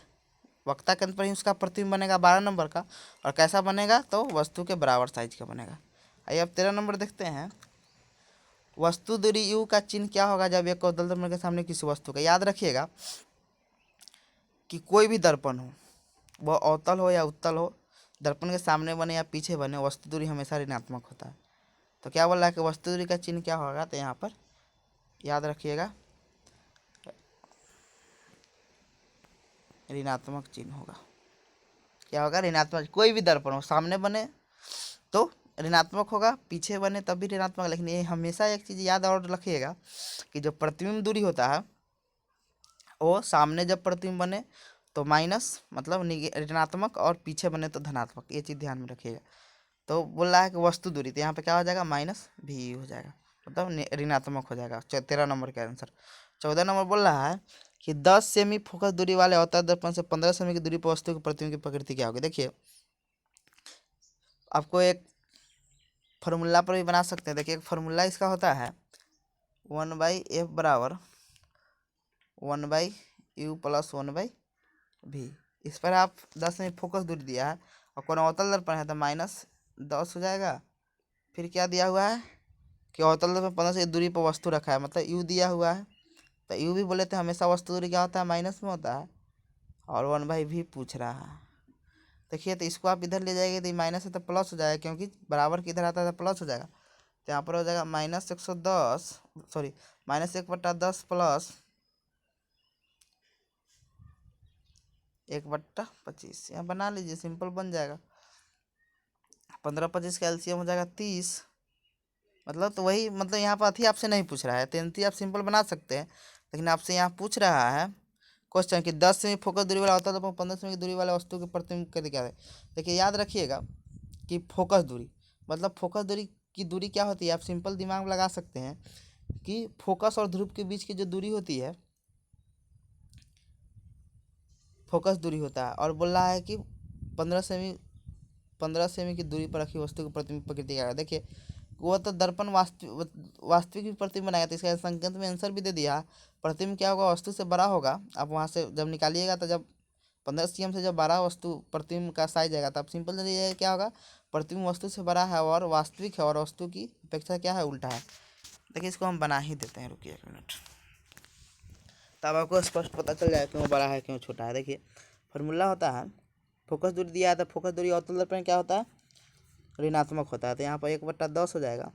वक्ता केंद्र पर ही उसका प्रतिबिंब बनेगा 12 नंबर का। और कैसा बनेगा, तो वस्तु के बराबर साइज का बनेगा। आइए अब 13 नंबर देखते हैं। वस्तु दूरी u का चिन्ह क्या होगा जब एक अवतल दर्पण के सामने किसी वस्तु का। याद रखिएगा कि कोई भी दर्पण हो, वह अवतल हो या उत्तल हो, दर्पण के सामने बने या पीछे बने, वस्तु दूरी हमेशा ऋणात्मक होता है। तो क्या बोल रहा है कि वस्तु दूरी का चिन्ह क्या होगा, तो यहाँ पर याद रखिएगा ऋणात्मक चिन्ह होगा। क्या होगा, ऋणात्मक। कोई भी दर्पण हो, सामने बने तो ऋणात्मक होगा, पीछे बने तब भी ऋणात्मक। लेकिन ये हमेशा एक चीज़ याद और रखिएगा कि जो प्रतिबिंब दूरी होता है वो सामने जब प्रतिबिंब बने तो माइनस मतलब ऋणात्मक, और पीछे बने तो धनात्मक। ये चीज़ ध्यान में रखिएगा। तो बोल रहा है कि वस्तु दूरी, तो यहाँ पे क्या हो जाएगा, माइनस भी हो जाएगा, मतलब ऋणात्मक हो जाएगा। 13 नंबर का आंसर। 14 नंबर बोल रहा है कि 10 सेमी फोकस दूरी वाले अवतल दर्पण से 15 सेमी की दूरी पर वस्तु की प्रतिबिंब की प्रकृति क्या होगी। देखिए आपको एक फार्मूला पर भी बना सकते हैं। देखिए एक फार्मूला इसका होता है 1/f बराबर 1/u प्लस 1/v। इस पर आप 10 में फोकस दूरी दिया है और कोण अवतल दर्पण है तो -10 हो जाएगा। फिर क्या दिया हुआ है कि अवतल दर्पण 15 से दूरी पर वस्तु रखा है, मतलब u दिया हुआ है। तो u भी बोले थे हमेशा वस्तु दूरी क्या होता है, माइनस में होता है। और 1/v पूछ रहा है। देखिए तो इसको आप इधर ले जाएंगे तो माइनस है तो प्लस हो जाएगा, क्योंकि बराबर की इधर आता है तो प्लस हो जाएगा। तो यहाँ पर हो जाएगा -110, सॉरी -1/10 प्लस 1/25। यहाँ बना लीजिए, सिंपल बन जाएगा। 15-25 का एलसीएम हो जाएगा 30। मतलब तो वही, मतलब यहाँ पर अथी आपसे नहीं पूछ रहा है, 33 आप सिंपल बना सकते हैं। लेकिन आपसे यहाँ पूछ रहा है क्वेश्चन कि 10 सेमी फोकस दूरी वाला होता है तो 15 सेमी की दूरी वाले वस्तु की प्रतिबिंब कैसे क्या है। देखिए याद रखिएगा कि फोकस दूरी मतलब फोकस दूरी की दूरी क्या होती है, आप सिंपल दिमाग में लगा सकते हैं कि फोकस और ध्रुव के बीच की जो दूरी होती है, फोकस दूरी होता है। और बोल रहा है कि 15 सेमी की दूरी पर रखी वस्तु की प्रतिबिंब प्रकृति क्या है। देखिए वो तो दर्पण वास्तविक भी प्रतिबिंब बनाएगा, तो इसका संकेत में आंसर भी दे दिया। प्रतिबिंब क्या होगा, वस्तु से बड़ा होगा। आप वहाँ से जब निकालिएगा तो जब 15 cm से जब 12 वस्तु प्रतिबिंब का साइज आएगा तो आप सिंपल जाइए क्या होगा, प्रतिबिंब वस्तु से बड़ा है और वास्तविक है और वस्तु की अपेक्षा क्या है, उल्टा है। देखिए इसको हम बना ही देते हैं, रुकिए 1 मिनट, तब आपको स्पष्ट पता चल जाएगा क्यों बड़ा है क्यों छोटा है। देखिए फार्मूला होता है, फोकस दूरी दिया है तो फोकस दूरी अवतल दर्पण क्या होता है, ऋणात्मक होता है। तो यहाँ पर 1/10 हो जाएगा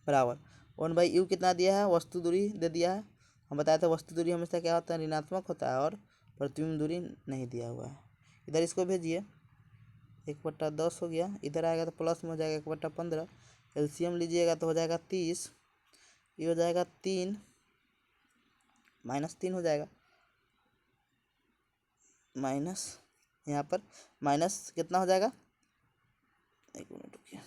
बराबर 1/u कितना दिया है, वस्तु दूरी दे दिया है। हम बताए थे वस्तु दूरी हमेशा क्या होता है, ऋणात्मक होता है, और प्रतिबिंब दूरी नहीं दिया हुआ है। इधर इसको भेजिए, 1/10 हो गया, इधर आएगा तो प्लस में हो जाएगा 1/15। एलसीएम लीजिएगा तो हो जाएगा 30, ये हो जाएगा 3 -3 हो जाएगा, माइनस यहाँ पर माइनस कितना हो जाएगा, 1 मिनट रुकिए,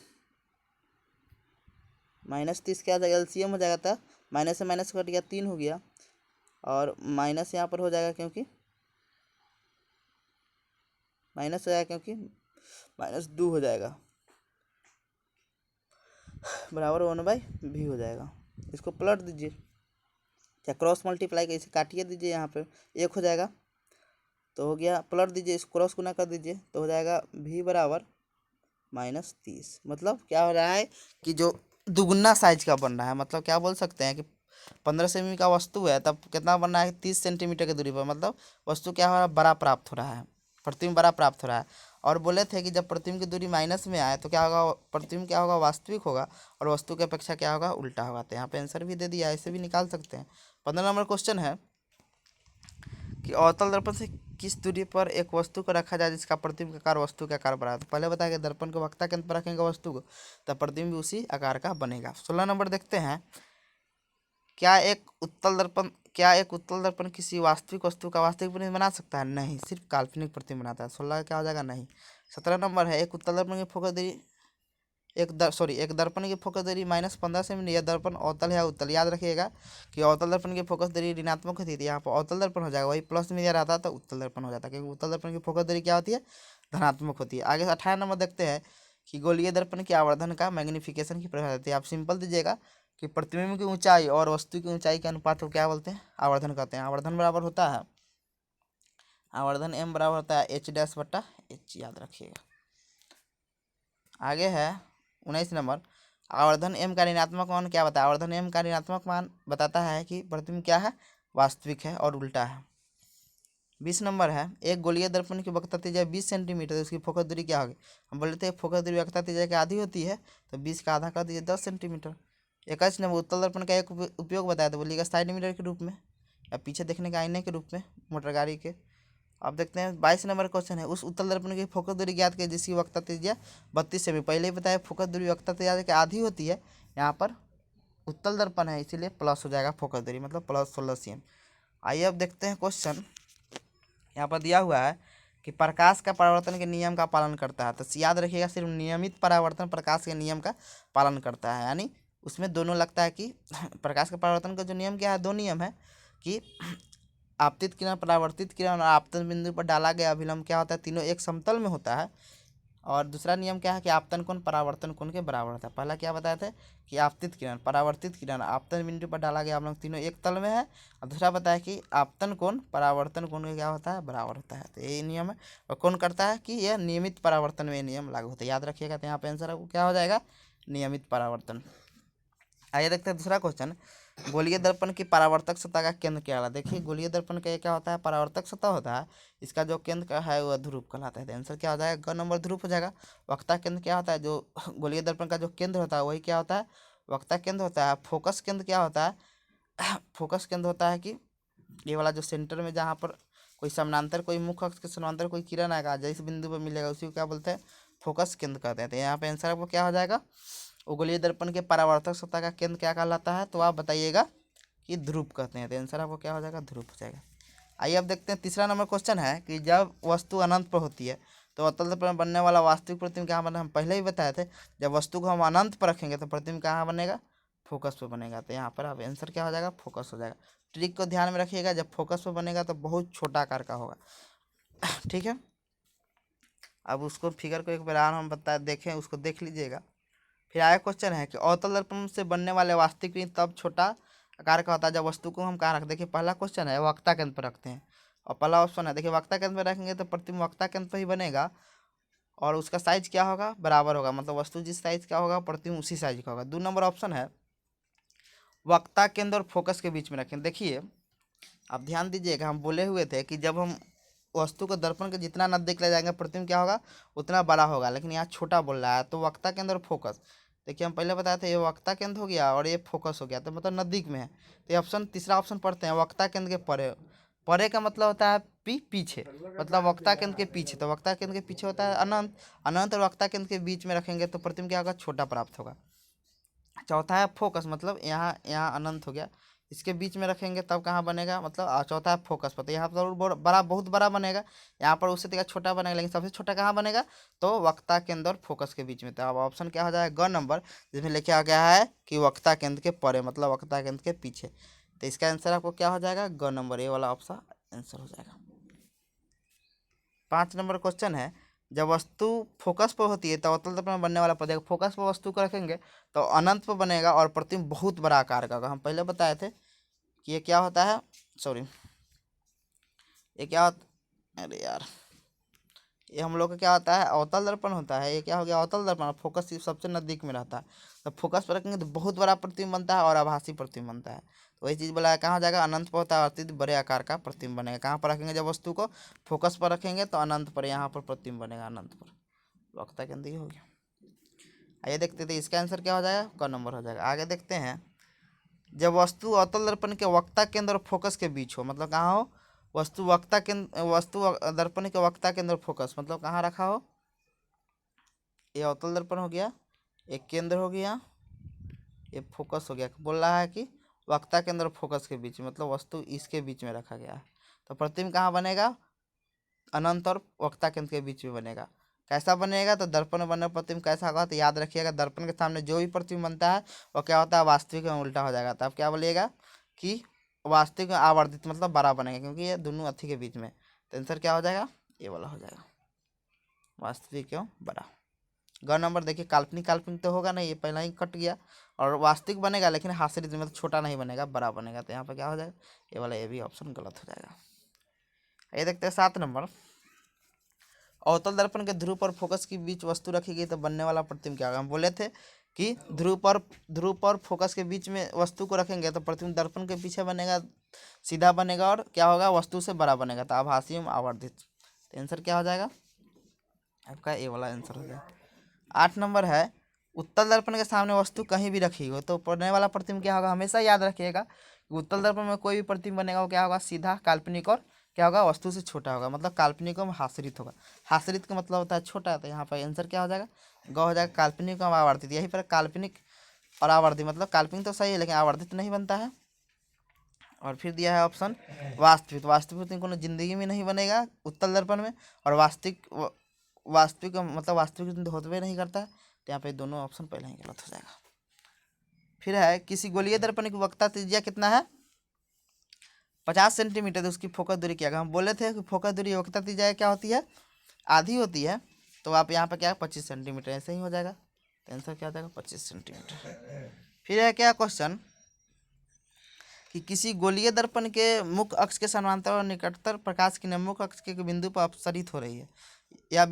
-30 क्या हो जाएगा, एलसीएम हो जाएगा था, माइनस से माइनस कट गया 3 हो गया, और माइनस यहाँ पर हो जाएगा क्योंकि माइनस हो जाएगा क्योंकि -2 हो जाएगा बराबर 1/v हो जाएगा। इसको पलट दीजिए, क्या क्रॉस मल्टीप्लाई का इसे काटिए दीजिए, यहाँ पे 1 हो जाएगा तो हो गया, पलट दीजिए, इस क्रॉस गुना कर दीजिए तो हो जाएगा v बराबर -30। मतलब क्या हो रहा है कि जो दुगुना साइज का बन रहा है, मतलब क्या बोल सकते हैं कि 15 सेमी का वस्तु है तब कितना बन रहा है, 30 सेंटीमीटर की दूरी पर, मतलब वस्तु क्या हो रहा है, बड़ा प्राप्त हो रहा है, प्रतिबिंब बड़ा प्राप्त हो रहा है। और बोले थे कि जब प्रतिबिंब की दूरी माइनस में आए तो क्या होगा, प्रतिबिंब क्या होगा, वास्तविक होगा, और वस्तु की अपेक्षा क्या होगा, उल्टा होगा। तो यहाँ पे आंसर भी दे दिया, ऐसे भी निकाल सकते हैं। 15 नंबर क्वेश्चन है कि अवतल दर्पण से किस दूरी पर एक वस्तु को रखा जाए जिसका प्रतिबिंब का आकार वस्तु के आकार बराबर है। तो पहले बताया कि दर्पण को वक्ता केंद्र पर रखेंगे वस्तु को, तब प्रतिबिंब भी उसी आकार का बनेगा। 16 नंबर देखते हैं, क्या एक उत्तल दर्पण किसी वास्तविक वस्तु का वास्तविक प्रतिबिंब बना सकता है, नहीं, सिर्फ काल्पनिक प्रतिबिंब बनाता है। 16 क्या हो जाएगा, नहीं। 17 नंबर है, एक उत्तल दर्पण की फोकस दूरी एक दर्पण की फोकस दूरी -15 सेमी, यह दर्पण अवतल है या उत्तल। याद रखिएगा कि अवतल दर्पण की फोकस दूरी ऋणात्मक होती थी, यहाँ पर अवतल दर्पण हो जाएगा, वही प्लस में दिया रहता तो उत्तल दर्पण हो जाता, क्योंकि उत्तल दर्पण की फोकस दूरी क्या होती है, धनात्मक होती है। आगे 18 नंबर देखते हैं कि गोलीय दर्पण के आवर्धन का मैग्नीफिकेशन की परिभाषा देती है। आप सिंपल दीजिएगा कि प्रतिबिंब की ऊंचाई और वस्तु की ऊंचाई के अनुपात को क्या बोलते हैं, आवर्धन कहते हैं। आवर्धन बराबर होता है आवर्धन m बराबर होता है h डैश बट्टा h, याद रखिएगा। आगे है 19 नंबर, आवर्धन m का ऋणात्मक मान क्या बताया? आवर्धन m का ऋणात्मक मान बताता है कि प्रतिबिंब क्या है, वास्तविक है और उल्टा है। 20 नंबर है, एक गोलीय दर्पण की वक्रता त्रिज्या 20 सेंटीमीटर, तो उसकी फोकस दूरी क्या होगी? हम बोले थे फोकस दूरी वक्रता त्रिज्या की आधी होती है, तो 20 का आधा कर दीजिए 10 सेंटीमीटर। 21 नंबर, उत्तल दर्पण का एक उपयोग बताया, तो बोलिएगा साइड मिरर के रूप में या पीछे देखने के आईने के रूप में मोटर गाड़ी के। अब देखते हैं 22 नंबर क्वेश्चन है, उस उत्तल दर्पण की फोकस दूरी ज्ञात करें जिसकी वक्रता त्रिज्या 32 सेमी। पहले ही बताया फोकस दूरी वक्रता त्रिज्या की आधी होती है, यहाँ पर उत्तल दर्पण है इसीलिए प्लस हो जाएगा फोकस दूरी, मतलब प्लस 16 cm। आइए अब देखते हैं क्वेश्चन, यहाँ पर दिया हुआ है कि प्रकाश का परावर्तन के नियम का पालन करता है, तो याद रखिएगा सिर्फ नियमित परावर्तन प्रकाश के नियम का पालन करता है, यानी उसमें दोनों लगता है कि प्रकाश के परावर्तन का जो नियम क्या है, दो नियम है कि आपतित किरण, परावर्तित किरण और आपतन बिंदु पर डाला गया अभिलंब क्या होता है, तीनों एक समतल में होता है। और दूसरा नियम क्या है कि आपतन कोण परावर्तन कोण के बराबर होता है। पहला क्या बताया था कि आपतित किरण, परावर्तित किरण, आपतन बिंदु पर डाला गया अभिलंब तीनों एक तल में है, और दूसरा बताया कि आपतन कोण परावर्तन कोण के क्या होता है, बराबर होता है। तो ये नियम है, और कौन करता है कि यह नियमित परावर्तन में नियम लागू होता है, याद रखिएगा। तो यहाँ पे आंसर आपको क्या हो जाएगा, नियमित परावर्तन। आइए देखते हैं दूसरा क्वेश्चन, गोलीय दर्पण की परावर्तक सतह का केंद्र क्या है? देखिए गोलीय दर्पण का ये क्या होता है, परावर्तक सतह होता है, इसका जो केंद्र का है वह ध्रुव कहलाता है। तो आंसर क्या हो जाएगा, ग नंबर ध्रुव हो जाएगा। वक्ता केंद्र क्या होता है, जो गोलीय दर्पण का जो केंद्र होता है वही क्या होता है, वक्ता केंद्र होता है। फोकस केंद्र क्या होता है, फोकस केंद्र होता है कि ये वाला जो सेंटर में जहाँ पर कोई समानांतर, कोई मुख्य अक्ष के समानांतर कोई किरण आएगा, जिस बिंदु पर मिलेगा उसी को क्या बोलते हैं, फोकस केंद्र कहते हैं। तो यहाँ पे आंसर आपको क्या हो जाएगा, गोलीय दर्पण के परावर्तक सतह का केंद्र क्या कहलाता है, तो आप बताइएगा कि ध्रुव कहते हैं। तो आंसर आपको क्या हो जाएगा, ध्रुव हो जाएगा। आइए अब देखते हैं तीसरा नंबर क्वेश्चन है कि जब वस्तु अनंत पर होती है तो अतल दर्पण में बनने वाला वास्तविक प्रतिबिंब कहाँ बने? हम पहले ही बताए थे, जब वस्तु को हम अनंत पर रखेंगे तो प्रतिबिंब कहाँ बनेगा, फोकस पर बनेगा। तो यहाँ पर अब आंसर क्या हो जाएगा, फोकस हो जाएगा। ट्रिक को ध्यान में रखिएगा, जब फोकस पर बनेगा तो बहुत छोटा आकार का होगा, ठीक है। अब उसको फिगर को एक बार हम देखें, उसको देख लीजिएगा। फिर आया क्वेश्चन है कि अवतल दर्पण से बनने वाले वास्तविक पिंड तब छोटा आकार का होता है जब वस्तु को हम कहाँ रखते हैं। देखिए पहला क्वेश्चन है वक्ता केंद्र पर रखते हैं, और पहला ऑप्शन है देखिए वक्ता केंद्र पर रखेंगे तो प्रतिबिंब वक्ता केंद्र पर ही बनेगा, और उसका साइज क्या होगा, बराबर होगा, मतलब वस्तु जिस साइज का होगा प्रतिबिंब उसी साइज का होगा। 2 नंबर ऑप्शन है वक्ता केंद्र और फोकस के बीच में रखें। देखिए आप ध्यान दीजिएगा, हम बोले हुए थे कि जब हम वस्तु को दर्पण के जितना नजदीक ले जाएंगे प्रतिबिंब क्या होगा, उतना बड़ा होगा, लेकिन यहाँ छोटा बोल रहा है। तो वक्ता केंद्र और फोकस, देखिए हम पहले बताए थे ये वक्ता केंद्र हो गया और ये फोकस हो गया, तो मतलब नजदीक में है। तो ये ऑप्शन, तीसरा ऑप्शन पढ़ते हैं, वक्ता केंद्र के परे। परे का मतलब होता है पीछे, मतलब वक्ता केंद्र के पीछे। तो वक्ता केंद्र के पीछे होता है अनंत, अनंत और वक्ता केंद्र के बीच में रखेंगे तो प्रतिबिंब क्या होगा, छोटा प्राप्त होगा। चौथा है फोकस, मतलब यहाँ यहाँ अनंत हो गया, इसके बीच में रखेंगे तब कहाँ बनेगा, मतलब चौथा है फोकस पर, तो यहाँ पर जरूर बड़ा, बहुत बड़ा बनेगा, यहाँ पर उससे देखा छोटा बनेगा, लेकिन सबसे छोटा कहाँ बनेगा, तो वक्ता केंद्र और फोकस के बीच में। तो अब ऑप्शन क्या हो जाएगा, ग नंबर, जिसमें लिखा आ गया है कि वक्ता केंद्र के परे, मतलब वक्ता केंद्र के पीछे। तो इसका आंसर आपको क्या हो जाएगा, ग नंबर, ये वाला ऑप्शन आंसर हो जाएगा। 5 नंबर क्वेश्चन है, जब वस्तु फोकस पर होती है तो अवतल दर्पण में बनने वाला पद, फोकस पर वस्तु को रखेंगे तो अनंत पर बनेगा और प्रतिबिंब बहुत बड़ा आकार का होगा। हम पहले बताए थे कि ये क्या होता है, सॉरी ये क्या होता, अरे यार ये हम लोग का क्या होता है, अवतल दर्पण होता है। ये क्या हो गया, अवतल दर्पण, फोकस सबसे नजदीक में रहता है, तो फोकस पर रखेंगे तो बहुत बड़ा प्रतिबिंब बनता है और आभासी प्रतिबिंब बनता है। तो वही चीज़ बोला है, कहाँ हो जाएगा, अनंत पर होता है, अत्यधिक बड़े आकार का प्रतिबिंब बनेगा। कहाँ पर रखेंगे, जब वस्तु को फोकस पर रखेंगे तो अनंत पर, यहाँ पर प्रतिबिंब बनेगा अनंत पर। वक्ता केंद्र हो गया। आइए देखते थे इसका आंसर क्या हो जाएगा, क नंबर हो जाएगा। आगे देखते हैं, जब वस्तु अवतल दर्पण के वक्ता केंद्र और फोकस के बीच हो, मतलब कहाँ हो, वस्तु वक्ता केंद्र, वस्तु दर्पण के वक्ता केंद्र और फोकस, मतलब कहाँ रखा हो, ये अवतल दर्पण हो गया, एक केंद्र हो गया, ये फोकस हो गया। बोल रहा है कि वक्ता केंद्र और फोकस के बीच, मतलब वस्तु इसके बीच में रखा गया है, तो प्रतिबिंब कहाँ बनेगा, अनंत और वक्ता केंद्र के बीच में बनेगा। कैसा बनेगा, तो दर्पण में बनने प्रतिबिंब कैसा होगा, तो याद रखिएगा दर्पण के सामने जो भी प्रतिबिंब बनता है वो क्या होता है, वास्तविक में उल्टा हो जाएगा। तो आप क्या बोलिएगा कि वास्तविक में आवर्धित, मतलब बड़ा बनेगा, क्योंकि ये दोनों अथी के बीच में। तो आंसर क्या हो जाएगा, ये वाला हो जाएगा, वास्तविक एवं बड़ा। ग नंबर देखिए, काल्पनिक काल्पनिक तो होगा नहीं, ये पहला ही कट गया, और वास्तविक बनेगा लेकिन हास्य मतलब छोटा नहीं बनेगा, बड़ा बनेगा। तो यहाँ पर क्या हो जाएगा, ये वाला, ये भी ऑप्शन गलत हो जाएगा। ये देखते हैं 7 नंबर। अवतल दर्पण के ध्रुव और फोकस के बीच वस्तु रखी गई तो बनने वाला प्रतिबिंब क्या होगा। हम बोले थे कि ध्रुव और फोकस के बीच में वस्तु को रखेंगे तो प्रतिबिंब दर्पण के पीछे बनेगा, सीधा बनेगा और क्या होगा, वस्तु से बड़ा बनेगा, तो आभासी एवं आवर्धित। तो आंसर क्या हो जाएगा आपका, ए वाला आंसर हो जाएगा। 8 नंबर है, उत्तल दर्पण के सामने वस्तु कहीं भी रखी हो तो बनने वाला प्रतिबिंब क्या होगा। हमेशा याद रखिएगा कि उत्तल दर्पण में कोई भी प्रतिबिंब बनेगा वो क्या होगा, सीधा, काल्पनिक और क्या होगा, वस्तु से छोटा होगा, मतलब काल्पनिक में हासरित होगा। हासरित का मतलब होता है छोटा, तो यहाँ पर आंसर क्या हो जाएगा, ग हो जाएगा। काल्पनिक और आवर्धित, यही पर काल्पनिक और आवर्धित, मतलब काल्पनिक तो सही है लेकिन आवर्धित नहीं बनता है। और फिर दिया है ऑप्शन वास्तविक। वास्तविक को जिंदगी में नहीं बनेगा उत्तल दर्पण में, और वास्तविक मतलब वास्तविक होते नहीं करता है, तो यहाँ पे दोनों ऑप्शन पहले ही गलत हो जाएगा। फिर है, किसी गोलीय दर्पण की वक्रता त्रिज्या कितना है, 50 सेंटीमीटर, तो उसकी फोकस दूरी क्या है। हम बोले थे कि फोकस दूरी वक्रता त्रिज्या क्या होती है, आधी होती है, तो आप यहाँ पर क्या है 25 सेंटीमीटर, ऐसे ही हो जाएगा। तो आंसर क्या हो जाएगा 25 सेंटीमीटर। फिर है क्या क्वेश्चन कि किसी गोलीय दर्पण के मुख्य अक्ष के समानांतर और निकटतर प्रकाश किरण मुख्य अक्ष के बिंदु पर अपसरित हो रही है, या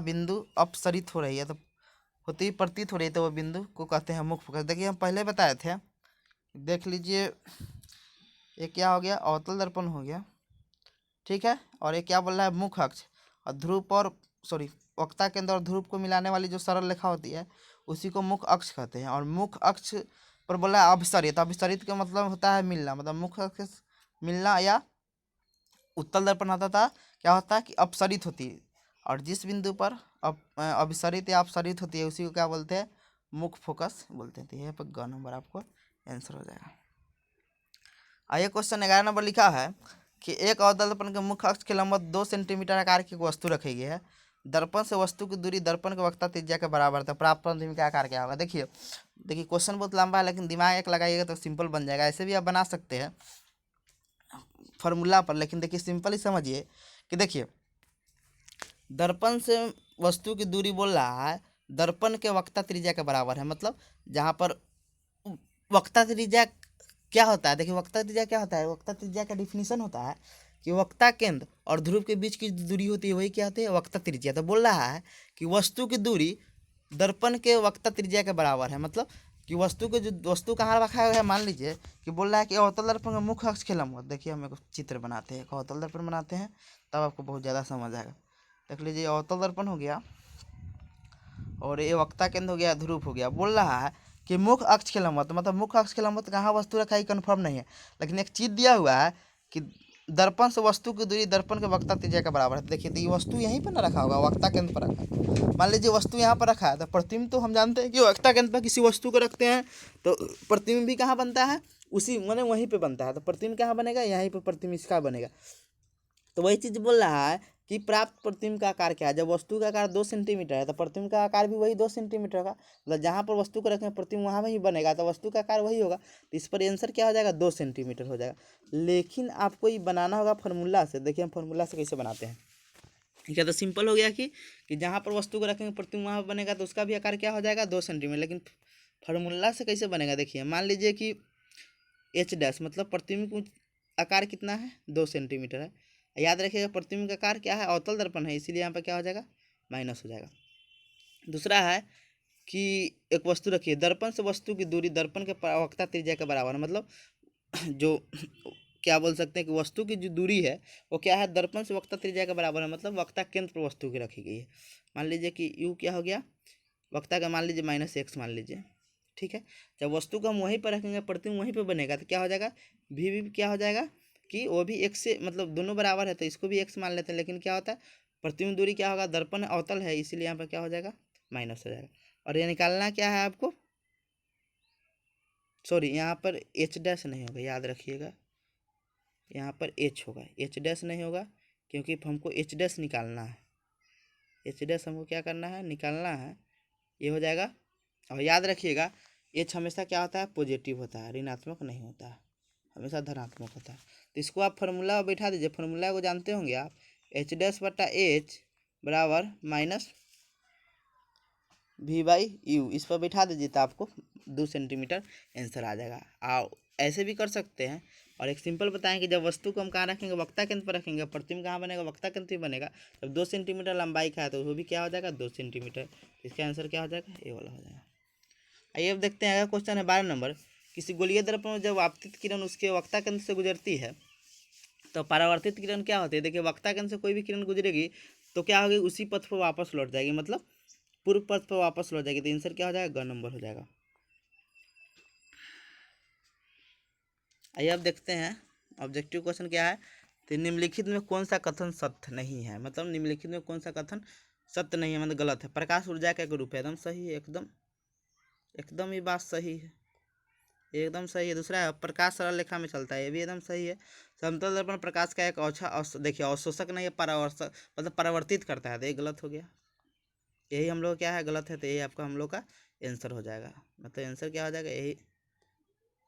बिंदु अपसरित हो रही है, तो होती प्रतीत हो रही है, तो वो बिंदु को कहते हैं मुख्य फोकस। देखिए हम पहले बताए थे, देख लीजिए, ये क्या हो गया, अवतल दर्पण हो गया, ठीक है, और ये क्या बोल रहा है, मुख्य अक्ष, और ध्रुव और वक्ता केंद्र और ध्रुव को मिलाने वाली जो सरल रेखा होती है उसी को मुख्य अक्ष कहते हैं। और मुख्य अक्ष पर बोला है अभिसरित, अभिसरित का मतलब होता है मिलना, मतलब मुख्य अक्ष मिलना, या उत्तल दर्पण होता था क्या होता है कि अपसरित होती है, और जिस बिंदु पर अभिसरित या अपसरित होती है उसी को क्या बोलते हैं, मुख्य फोकस बोलते हैं। तो यह पर ग नंबर आपको आंसर हो जाएगा। आइए क्वेश्चन 11 नंबर लिखा है कि एक अवतल दर्पण के मुख्य अक्ष के लंबवत 2 सेंटीमीटर आकार की वस्तु रखी गई है, दर्पण से वस्तु की दूरी दर्पण के वक्ता त्रिज्या के बराबर था, प्राप्त प्रतिबिंब का आकार क्या होगा। देखिए क्वेश्चन बहुत लंबा है लेकिन दिमाग एक लगाइएगा तो सिंपल बन जाएगा। ऐसे भी आप बना सकते हैं फॉर्मूला पर, लेकिन देखिए सिंपल ही समझिए कि देखिए दर्पण से वस्तु की दूरी बोल रहा है दर्पण के वक्ता त्रिज्या के बराबर है, मतलब जहाँ पर वक्ता त्रिज्या क्या होता है, देखिए वक्ता त्रिज्या क्या होता है, वक्ता त्रिज्या का डिफिनीशन होता है कि वक्ता केंद्र और ध्रुव के बीच की दूरी होती है वही क्या होती है, वक्ता त्रिज्या। तो बोल रहा है कि वस्तु की दूरी दर्पण के वक्ता त्रिज्या के बराबर है, मतलब कि वस्तु कहाँ रखा हुआ है, मान लीजिए कि बोल रहा है कि अवतल दर्पण का मुख्य अक्ष के लंबवत। देखिए हम एक चित्र बनाते हैं, अवतल दर्पण बनाते हैं तब आपको बहुत ज़्यादा समझ आएगा। देख लीजिए अवतल दर्पण हो गया और ये वक्ता केंद्र हो गया, ध्रुव हो गया। बोल रहा है कि मुख्य अक्ष के लंबवत, मतलब मुख्य अक्ष के लंबवत कहाँ वस्तु रखा है कन्फर्म नहीं है, लेकिन एक चीज़ दिया हुआ है कि दर्पण से वस्तु की दूरी दर्पण के वक्ता त्रिज्या के बराबर है। देखिए तो ये वस्तु यहीं पर ना रखा होगा, वक्ता केंद्र पर रखा है। मान लीजिए वस्तु यहाँ पर रखा है तो प्रतिबिंब तो हम जानते हैं कि वक्ता केंद्र पर किसी वस्तु को रखते हैं तो प्रतिबिंब भी कहाँ बनता है, उसी मतलब वहीं पे बनता है। तो प्रतिबिंब कहाँ बनेगा, यहीं पर प्रतिबिंब इसका बनेगा। तो वही चीज़ बोल रहा है कि प्राप्त प्रतिबिंब का आकार क्या है। जब वस्तु का आकार 2 सेंटीमीटर है तो प्रतिबिंब का आकार भी वही 2 सेंटीमीटर होगा, मतलब जहाँ पर वस्तु को रखें प्रतिबिंब वहाँ ही बनेगा, तो वस्तु का आकार वही होगा। तो इस पर आंसर क्या हो जाएगा, 2 सेंटीमीटर हो जाएगा। लेकिन आपको ये बनाना होगा फार्मूला से। देखिए हम फार्मूला से कैसे बनाते हैं, ठीक है। तो सिंपल हो गया कि जहाँ पर वस्तु को रखेंगे प्रतिबिंब वहाँ बनेगा, तो उसका भी आकार क्या हो जाएगा, 2 सेंटीमीटर। लेकिन फार्मूला से कैसे बनेगा, देखिए मान लीजिए कि एच डैश मतलब प्रतिबिंब का आकार कितना है, 2 सेंटीमीटर है। याद रखिएगा प्रतिबिंब का आकार क्या है, अवतल दर्पण है, इसीलिए यहाँ पर क्या हो जाएगा, माइनस हो जाएगा। दूसरा है कि एक वस्तु रखिए, दर्पण से वस्तु की दूरी दर्पण के वक्ता त्रिज्या के बराबर है, मतलब जो क्या बोल सकते हैं कि वस्तु की जो दूरी है वो क्या है, दर्पण से वक्ता त्रिज्या के बराबर है, मतलब वक्ता केंद्र पर वस्तु की रखी गई है। मान लीजिए कि यू क्या हो गया, वक्ता का मान लीजिए -x मान लीजिए, ठीक है। जब वस्तु को हम वहीं पर रखेंगे प्रतिबिंब वहीं पर बनेगा, तो क्या हो जाएगा, भी क्या हो जाएगा कि वो भी x से, मतलब दोनों बराबर है तो इसको भी x मान लेते हैं। लेकिन क्या होता है, प्रतिबिंब दूरी क्या होगा, दर्पण अवतल है इसीलिए यहाँ पर क्या हो जाएगा, माइनस हो जाएगा। और ये निकालना क्या है आपको, सॉरी यहाँ पर एच डैश नहीं होगा, याद रखिएगा यहाँ पर एच होगा, एच डैश नहीं होगा, क्योंकि हमको एच डैश निकालना है। एच डैश हमको क्या करना है, निकालना है। ये हो जाएगा। और याद रखिएगा एच हमेशा क्या होता है, पॉजिटिव होता है, ऋणात्मक नहीं होता है, हमेशा धनात्मक होता है। तो इसको आप फार्मूला बैठा दीजिए, फार्मूला को जानते होंगे आप, एच डैश बटा एच बराबर माइनस v/u, इस पर बैठा दीजिए तो आपको 2 सेंटीमीटर आंसर आ जाएगा। आप ऐसे भी कर सकते हैं और एक सिंपल बताएं कि जब वस्तु को हम कहाँ रखेंगे, वक्ता केंद्र पर रखेंगे, प्रतिबिंब कहाँ बनेगा, वक्ता केंद्र पे बनेगा। जब 2 सेंटीमीटर लंबाई का है तो वो भी क्या हो जाएगा, 2 सेंटीमीटर। इसका आंसर क्या हो जाएगा, ये वाला हो जाएगा। आइए अब देखते हैं, अगला क्वेश्चन है 12 नंबर। किसी गोलीय दर्पण में जब आपतित किरण उसके वक्ता केंद्र से गुजरती है तो परावर्तित किरण क्या होती है। देखिए वक्ता केंद्र से कोई भी किरण गुजरेगी तो क्या होगी, उसी पथ पर वापस लौट जाएगी, मतलब पूर्व पथ पर वापस लौट जाएगी। तो आंसर क्या हो जाएगा, ग नंबर हो जाएगा। आइए अब देखते हैं ऑब्जेक्टिव क्वेश्चन क्या है। तो निम्नलिखित में कौन सा कथन सत्य नहीं है, मतलब निम्नलिखित में कौन सा कथन सत्य नहीं है, मतलब गलत है। प्रकाश ऊर्जा का एक रूप है, एकदम सही है, एकदम एकदम ये बात सही है, एकदम सही है। दूसरा है प्रकाश सरल रेखा में चलता है, ये भी एकदम सही है। समतल दर्पण प्रकाश का एक देखिए अवशोषक नहीं है, परावर्तक, मतलब परावर्तित करता है, तो ये गलत हो गया। यही हम लोग क्या है, गलत है, तो यही आपका हम लोग का आंसर हो जाएगा। मतलब आंसर क्या हो जाएगा, यही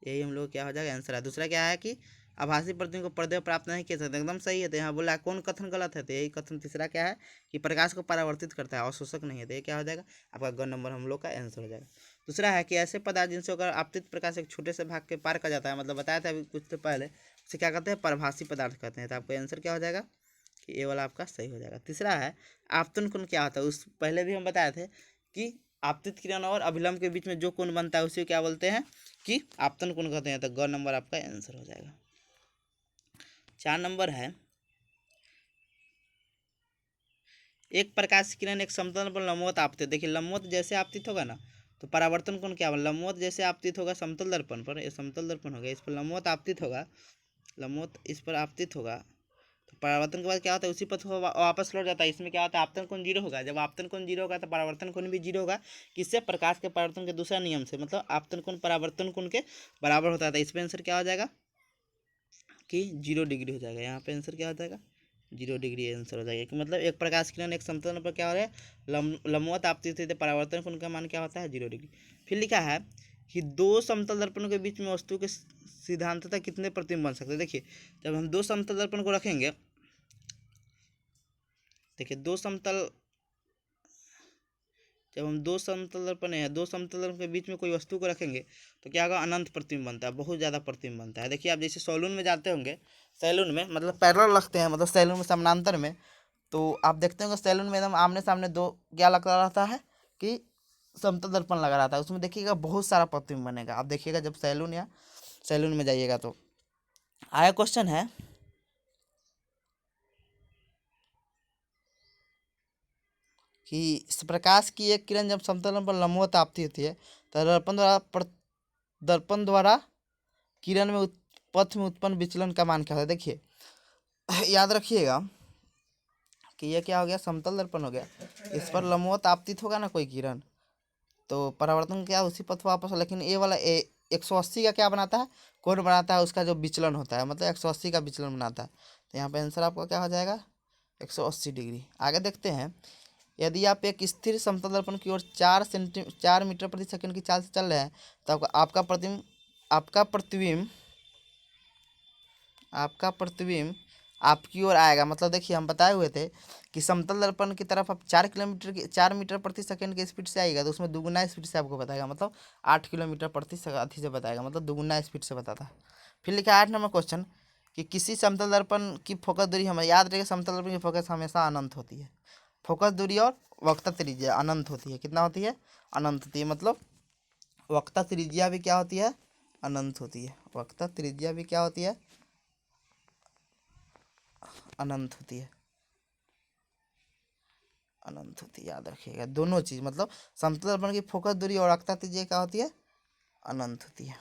यही हम लोग क्या हो जाएगा, आंसर है। दूसरा क्या है कि आभासी प्रतिबिंब को पर्दे पर प्राप्त नहीं किया सकते, एकदम सही है। तो यहाँ बोला कौन कथन गलत है, तो यही कथन तीसरा क्या है कि प्रकाश को परावर्तित करता है, अवशोषक नहीं है, तो ये क्या हो जाएगा आपका ग नंबर हम लोग का आंसर हो जाएगा। दूसरा है कि ऐसे पदार्थ जिनसे अगर आपतित प्रकाश एक छोटे से भाग के पार कर जाता है, मतलब बताया था अभी कुछ तो पहले, उसे क्या कहते हैं, परभासी पदार्थ कहते हैं। तो आपका आंसर क्या हो जाएगा कि ये वाला आपका सही हो जाएगा। तीसरा है आपतन कोण क्या होता है, उस पहले भी हम बताए थे कि आपतित किरण और अभिलंब के बीच में जो कोण बनता है उसे क्या बोलते हैं कि आपतन कोण कहते हैं। तो ग नंबर आपका आंसर हो जाएगा। 4 नंबर है, एक प्रकाश की किरण एक समतल पर लंबवत आपतित। देखिए लंबवत जैसे आपतित होगा ना तो परावर्तन कोण क्या होगा, लंबवत जैसे आपतित होगा समतल दर्पण पर, ये समतल दर्पण हो गया, इस पर लंबवत आपतित होगा, लंबवत इस पर आपतित होगा, तो परावर्तन के बाद क्या होता है, उसी पथ वापस लौट जाता है। इसमें क्या होता है, आपतन कोण जीरो होगा। जब आपतन कोण जीरो होगा तो परावर्तन कोण भी जीरो होगा। किससे, प्रकाश के परावर्तन के दूसरा नियम से, मतलब आपतन कोण परावर्तन कोण के बराबर होता है। इसमें आंसर क्या हो जाएगा कि 0 डिग्री हो जाएगा। यहाँ पे आंसर क्या हो जाएगा, 0 डिग्री आंसर हो जाएगा। कि मतलब एक प्रकाश किरण एक समतल पर क्या हो रहा है, लंबवत आपतित है, परावर्तन कोण का मान क्या होता है, 0 डिग्री। फिर लिखा है कि 2 समतल दर्पणों के बीच में वस्तु के सिद्धांततः कितने प्रतिबिंब बन सकते हैं। देखिए जब हम 2 समतल दर्पण को रखेंगे, देखिए जब हम 2 समतल दर्पण है, 2 समतल दर्पण के बीच में कोई वस्तु को रखेंगे तो क्या होगा, अनंत प्रतिबिंब बनता है, बहुत ज़्यादा प्रतिबिंब बनता है। देखिए आप जैसे सैलून में जाते होंगे, सैलून में मतलब पैरेलल रखते हैं, मतलब सैलून में समानांतर में, तो आप देखते होंगे सैलून में एकदम आमने सामने दो क्या लगा रहता है कि समतल दर्पण लगा रहता है, उसमें देखिएगा बहुत सारा प्रतिबिंब बनेगा। आप देखिएगा जब सैलून या सैलून में जाइएगा तो। आया क्वेश्चन है कि इस प्रकाश की एक किरण जब समतल पर लंबवत आपती होती है तो दर्पण द्वारा किरण में पथ में उत्पन्न विचलन का मान क्या होता है। देखिए याद रखिएगा कि ये क्या हो गया, समतल दर्पण हो गया, इस पर लंबवत आपतित होगा ना कोई किरण, तो परावर्तन क्या उसी पथ वापस, लेकिन ये वाला 180 का क्या बनाता है, कोण बनाता है, उसका जो विचलन होता है मतलब 180 का विचलन बनाता है। तो यहाँ पे आंसर आपका क्या हो जाएगा, 180 डिग्री। आगे देखते हैं, यदि आप एक स्थिर समतल दर्पण की ओर 4 मीटर प्रति सेकंड की चाल से चल रहे हैं तो आपका प्रतिबिंब आपकी ओर आएगा। मतलब देखिए हम बताए हुए थे कि समतल दर्पण की तरफ आप 4 मीटर प्रति सेकंड की स्पीड से आएगा तो उसमें दुगुना स्पीड से आपको बताएगा, मतलब 8 किलोमीटर प्रति अथी से बताएगा, मतलब दुगुना स्पीड से बताता है। फिर लिखा 8 नंबर क्वेश्चन कि किसी समतल दर्पण की फोकस दूरी, हमें याद रखेगा समतल दर्पण की फोकस हमेशा अनंत होती है। फोकस दूरी और वक्ता त्रिज्या अनंत होती है, कितना होती है, अनंत होती है। मतलब वक्ता त्रिज्या भी क्या होती है, अनंत होती है। वक्ता त्रिज्या भी क्या होती है, अनंत होती है, अनंत होती है। याद रखिएगा दोनों चीज़, मतलब समतल दर्पण की फोकस दूरी और वक्ता त्रिज्या क्या होती है, अनंत होती है।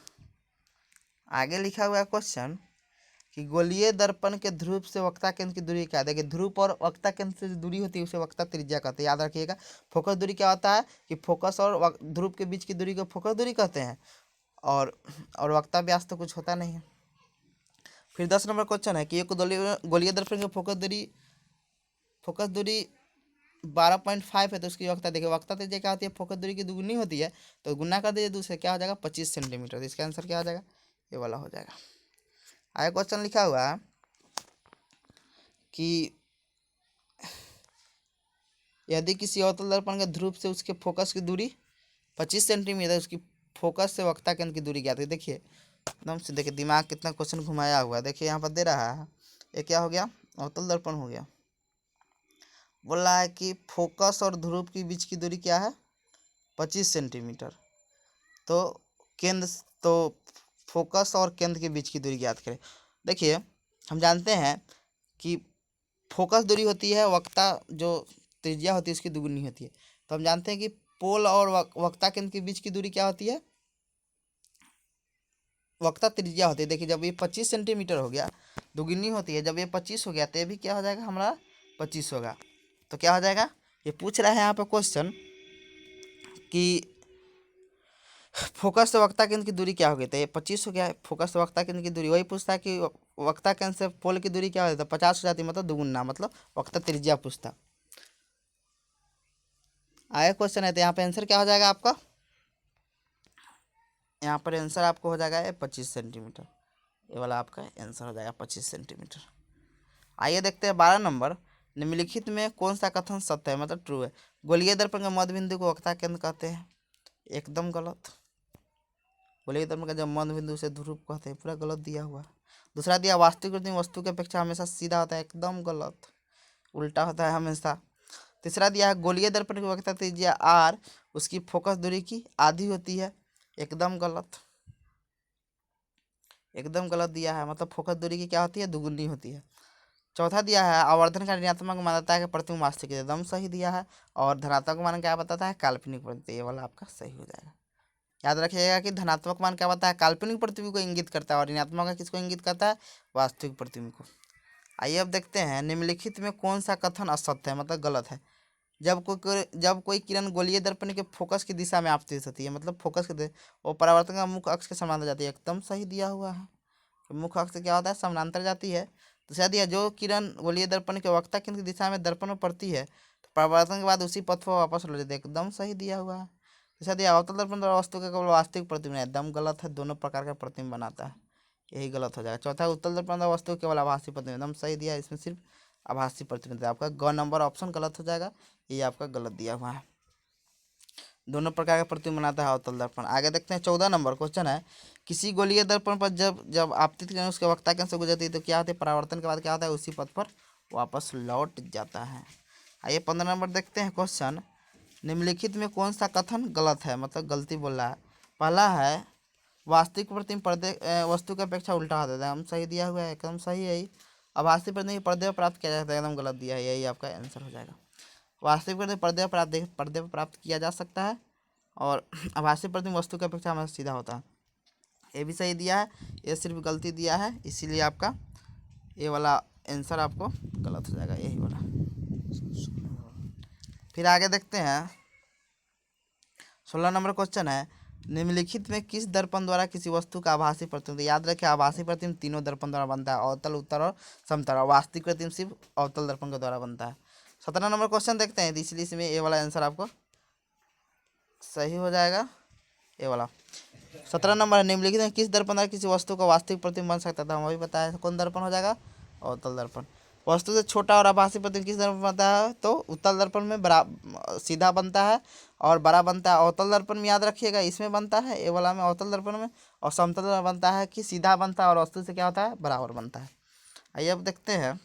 आगे लिखा हुआ है क्वेश्चन कि गोलीय दर्पण के ध्रुव से वक्ता केंद्र की दूरी क्या है। देखिए ध्रुव और वक्ता केंद्र से जो दूरी होती है उसे वक्ता त्रिज्या कहते हैं। याद रखिएगा फोकस दूरी क्या होता है कि फोकस और ध्रुव के बीच की दूरी को फोकस दूरी कहते हैं, और वक्ता व्यास तो कुछ होता नहीं है। फिर 10 नंबर क्वेश्चन है कि एक गोलीय दर्पण की फोकस दूरी 12.5 है तो उसकी वक्ता देखिए, वक्ता त्रिज्या क्या होती है, फोकस दूरी की दुगुनी होती है, तो गुना कर दीजिए दूसरे क्या हो जाएगा 25 सेंटीमीटर। तो इसका आंसर क्या हो जाएगा, ये वाला हो जाएगा। आगे क्वेश्चन लिखा हुआ है कि यदि किसी अवतल दर्पण के ध्रुव से उसके फोकस की दूरी 25 सेंटीमीटर, उसकी फोकस से वक्ता केंद्र की दूरी क्या थी। देखिए एकदम से देखिए दिमाग कितना क्वेश्चन घुमाया हुआ है। देखिए यहाँ पर दे रहा है, ये क्या हो गया, अवतल दर्पण हो गया। बोल रहा है कि फोकस और ध्रुव के बीच की दूरी क्या है, 25 सेंटीमीटर। तो केंद्र, तो फोकस और केंद्र के बीच की दूरी ज्ञात करें। देखिए हम जानते हैं कि फोकस दूरी होती है वक्ता, जो त्रिज्या होती है उसकी दुगुनी होती है। तो हम जानते हैं कि पोल और वक्ता केंद्र के बीच की दूरी क्या होती है, वक्ता त्रिज्या होती है। देखिए जब ये 25 सेंटीमीटर हो गया, दुगुनी होती है, जब ये 25 हो गया तो ये भी क्या हो जाएगा हमारा 25 होगा। तो क्या हो जाएगा, ये पूछ रहा है यहाँ पर क्वेश्चन कि फोकस से वक्ता केंद्र की दूरी क्या होगी, तो ये 25 हो गया है। फोकस से वक्ता केंद्र की दूरी वही पूछता है कि वक्ता केंद्र से पोल की दूरी क्या होती है, तो 50 हो जाती है, मतलब दुगुना, मतलब वक्ता त्रिज्या पूछता। आया क्वेश्चन है, तो यहाँ पे आंसर क्या हो जाएगा आपका, यहाँ पर आंसर आपको हो जाएगा 25 सेंटीमीटर। ये वाला आपका आंसर हो जाएगा 25 सेंटीमीटर। आइए देखते हैं 12 नंबर, निम्नलिखित में कौन सा कथन सत्य है, मतलब ट्रू है। गोलीय दर्पण के मध्य बिंदु को वक्ता केंद्र कहते हैं, एकदम गलत। गोलीय दर्पण का जब मध्य बिंदु से ध्रुव कहते हैं, पूरा गलत दिया हुआ। दूसरा दिया वास्तविक कृत्रिम वस्तु की अपेक्षा हमेशा सीधा होता है, एकदम गलत, उल्टा होता है हमेशा। तीसरा दिया है गोलीय दर्पण की वक्रता त्रिज्या आर उसकी फोकस दूरी की आधी होती है, एकदम गलत, एकदम गलत दिया है, मतलब फोकस दूरी की क्या होती है, दुगुनी होती है। चौथा दिया है आवर्धन का ऋणात्मक मानता है कि प्रतिबिंब वास्तविक है, एकदम सही दिया है। और धनात्मक मान क्या बताता है, काल्पनिक प्रतिबिंब, ये वाला आपका सही हो जाएगा। याद रखिएगा कि धनात्मक मान क्या बताता है, काल्पनिक प्रतिबिंब को इंगित करता है, और ऋणात्मक का किसको इंगित करता है, वास्तविक प्रतिबिंब को। आइए अब देखते हैं निम्नलिखित में कौन सा कथन असत्य है, मतलब गलत है। जब कोई किरण गोलीय दर्पण के फोकस की दिशा में आपतित होती है, मतलब फोकस के वो परावर्तन का मुख्य अक्ष के समांतर जाती है, एकदम सही दिया हुआ है। तो मुख्य अक्ष क्या होता है, समानांतर जाती है। तो शायद यह जो किरण गोलीय दर्पण के वक्ता केंद्र की दिशा में दर्पण में पड़ती है, तो परावर्तन के बाद उसी पथ पर वापस लौट जाती है, एकदम सही दिया हुआ है। तो शायद यह अवतल दर्पण द्वारा वस्तु का केवल वास्तविक प्रतिबिंब है, एकदम गलत है, दोनों प्रकार का प्रतिबिंब बनाता है, यही गलत हो जाएगा। चौथा उत्तल दर्पण द्वारा वस्तु केवल आभासी प्रतिबिंब, एकदम सही दिया है, इसमें सिर्फ आभासी प्रतिबिंब है। आपका ग नंबर ऑप्शन गलत हो जाएगा, ये आपका गलत दिया हुआ है। दोनों प्रकार का प्रतिबिंब बनाता है अवतल दर्पण। आगे देखते हैं 14 नंबर क्वेश्चन है, किसी गोलीय दर्पण पर जब जब आपतित किरण उसके वक्ता केंद्र से गुजरती है तो क्या होता है, परावर्तन के बाद क्या होता है, उसी पथ पर वापस लौट जाता है। आइए 15 नंबर देखते हैं क्वेश्चन, निम्नलिखित में कौन सा कथन गलत है, मतलब गलती बोल रहा है। पहला है वास्तविक प्रतिबिंब पर्दे वस्तु की अपेक्षा उल्टा होता है, हम सही दिया हुआ है, एकदम सही है। आभासी प्रतिबिंब पर्दे पर प्राप्त किया जाता है, एकदम गलत दिया है, यही आपका आंसर हो जाएगा। वास्तविक प्रतिबिंब पर्दे पर प्राप्त किया जा सकता है, और आभासी प्रतिबिंब वस्तु की अपेक्षा हमेशा सीधा होता है, ये भी सही दिया है, ये सिर्फ गलती दिया है, इसीलिए आपका ये वाला आंसर आपको गलत हो जाएगा, यही वाला। फिर आगे देखते हैं 16 नंबर क्वेश्चन है, निम्नलिखित में किस दर्पण द्वारा किसी वस्तु का आभासी प्रतिबिंब, याद रखें आभासी प्रतिबिंब तीनों दर्पण द्वारा बनता है, अवतल, उत्तल और समतल, और वास्तविक प्रतिबिंब सिर्फ अवतल दर्पण के द्वारा बनता है। 17 नंबर क्वेश्चन देखते हैं, इसलिए इसमें ये वाला आंसर आपको सही हो जाएगा, ये वाला। 17 नंबर है, निम्नलिखित में किस दर्पण द्वारा किसी वस्तु का वास्तविक प्रतिबिंब बन सकता था, हम अभी बताया, कौन दर्पण हो जाएगा, अवतल दर्पण। वस्तु से छोटा और आभासी प्रतिबिंब किस दर्पण में बनता है, तो उत्तल दर्पण में बड़ा सीधा बनता है, और बड़ा बनता है अवतल दर्पण में, याद रखिएगा इसमें बनता है, ये वाला में अवतल दर्पण में। और समतल में बनता है कि सीधा बनता है, और वस्तु से क्या होता है, बराबर बनता है। आइए अब देखते हैं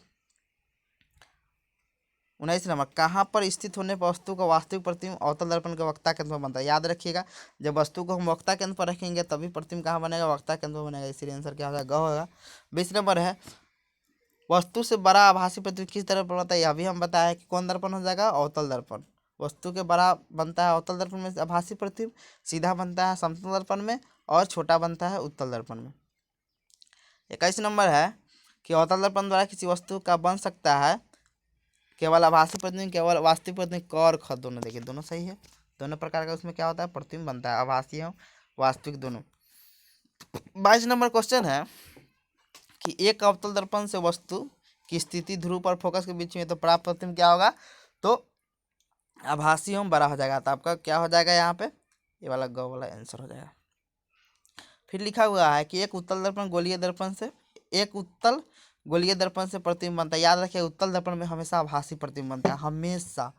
19 नंबर, कहाँ पर स्थित होने पर वस्तु का वास्तविक प्रतिबिंब अवतल दर्पण के वक्ता केंद्र में बनता है, याद रखिएगा जब वस्तु को हम वक्ता केंद्र पर रखेंगे तभी प्रतिबिंब कहाँ बनेगा, वक्ता केंद्र में बनेगा, इसीलिए आंसर क्या होगा, ग होगा। 20 नंबर है, वस्तु से बड़ा आभासी प्रतिबिंब किस दर्पण बनता है, यह भी हम बताया कि कौन दर्पण हो जाएगा, अवतल दर्पण। वस्तु के बड़ा बनता है अवतल दर्पण में आभासी प्रतिबिंब, सीधा बनता है समतल दर्पण में, और छोटा बनता है उत्तल दर्पण में। 21 नंबर है कि अवतल दर्पण द्वारा किसी वस्तु का बन सकता है केवल आभासी प्रतिबिंब, केवल वास्तविक प्रतिबिंब, क और ख दोनों, देखिए दोनों सही है, दोनों प्रकार का उसमें क्या होता है, प्रतिबिंब बनता है, आभासी एवं वास्तविक दोनों। 22 नंबर क्वेश्चन है कि एक अवतल दर्पण से वस्तु की स्थिति ध्रुव और फोकस के बीच में, तो प्राप्त प्रतिबिंब क्या होगा, तो आभासी एवं बड़ा हो जाएगा, तो आपका क्या हो जाएगा यहाँ पे, ये वाला ग वाला आंसर हो जाएगा। फिर लिखा हुआ है कि एक उत्तल दर्पण गोलीय दर्पण से, एक उत्तल गोलीय दर्पण से प्रतिबिंब बनता है, याद रखिए उत्तल दर्पण में हमेशा आभासी प्रतिबिंब बनता है, हमेशा,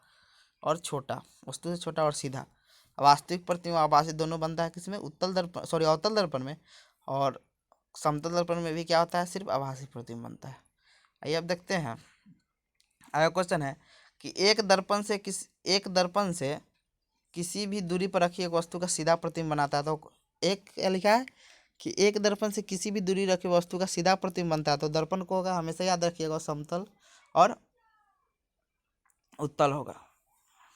और छोटा, वस्तु से छोटा और सीधा। वास्तविक प्रतिबिंब आभासी दोनों बनता है किसमें, उत्तल दर्पण, सॉरी अवतल दर्पण में, और समतल दर्पण में भी क्या होता है, सिर्फ आभासी प्रतिबिंब बनता है। आइए अब देखते हैं अगला क्वेश्चन है कि एक दर्पण से किसी भी दूरी पर रखी एक वस्तु का सीधा प्रतिबिंब बनाता है। तो एक क्या लिखा है कि एक दर्पण से किसी भी दूरी रखी वस्तु का सीधा प्रतिबिंब बनता है। तो दर्पण को होगा, हमेशा याद रखिएगा, समतल और उत्तल होगा।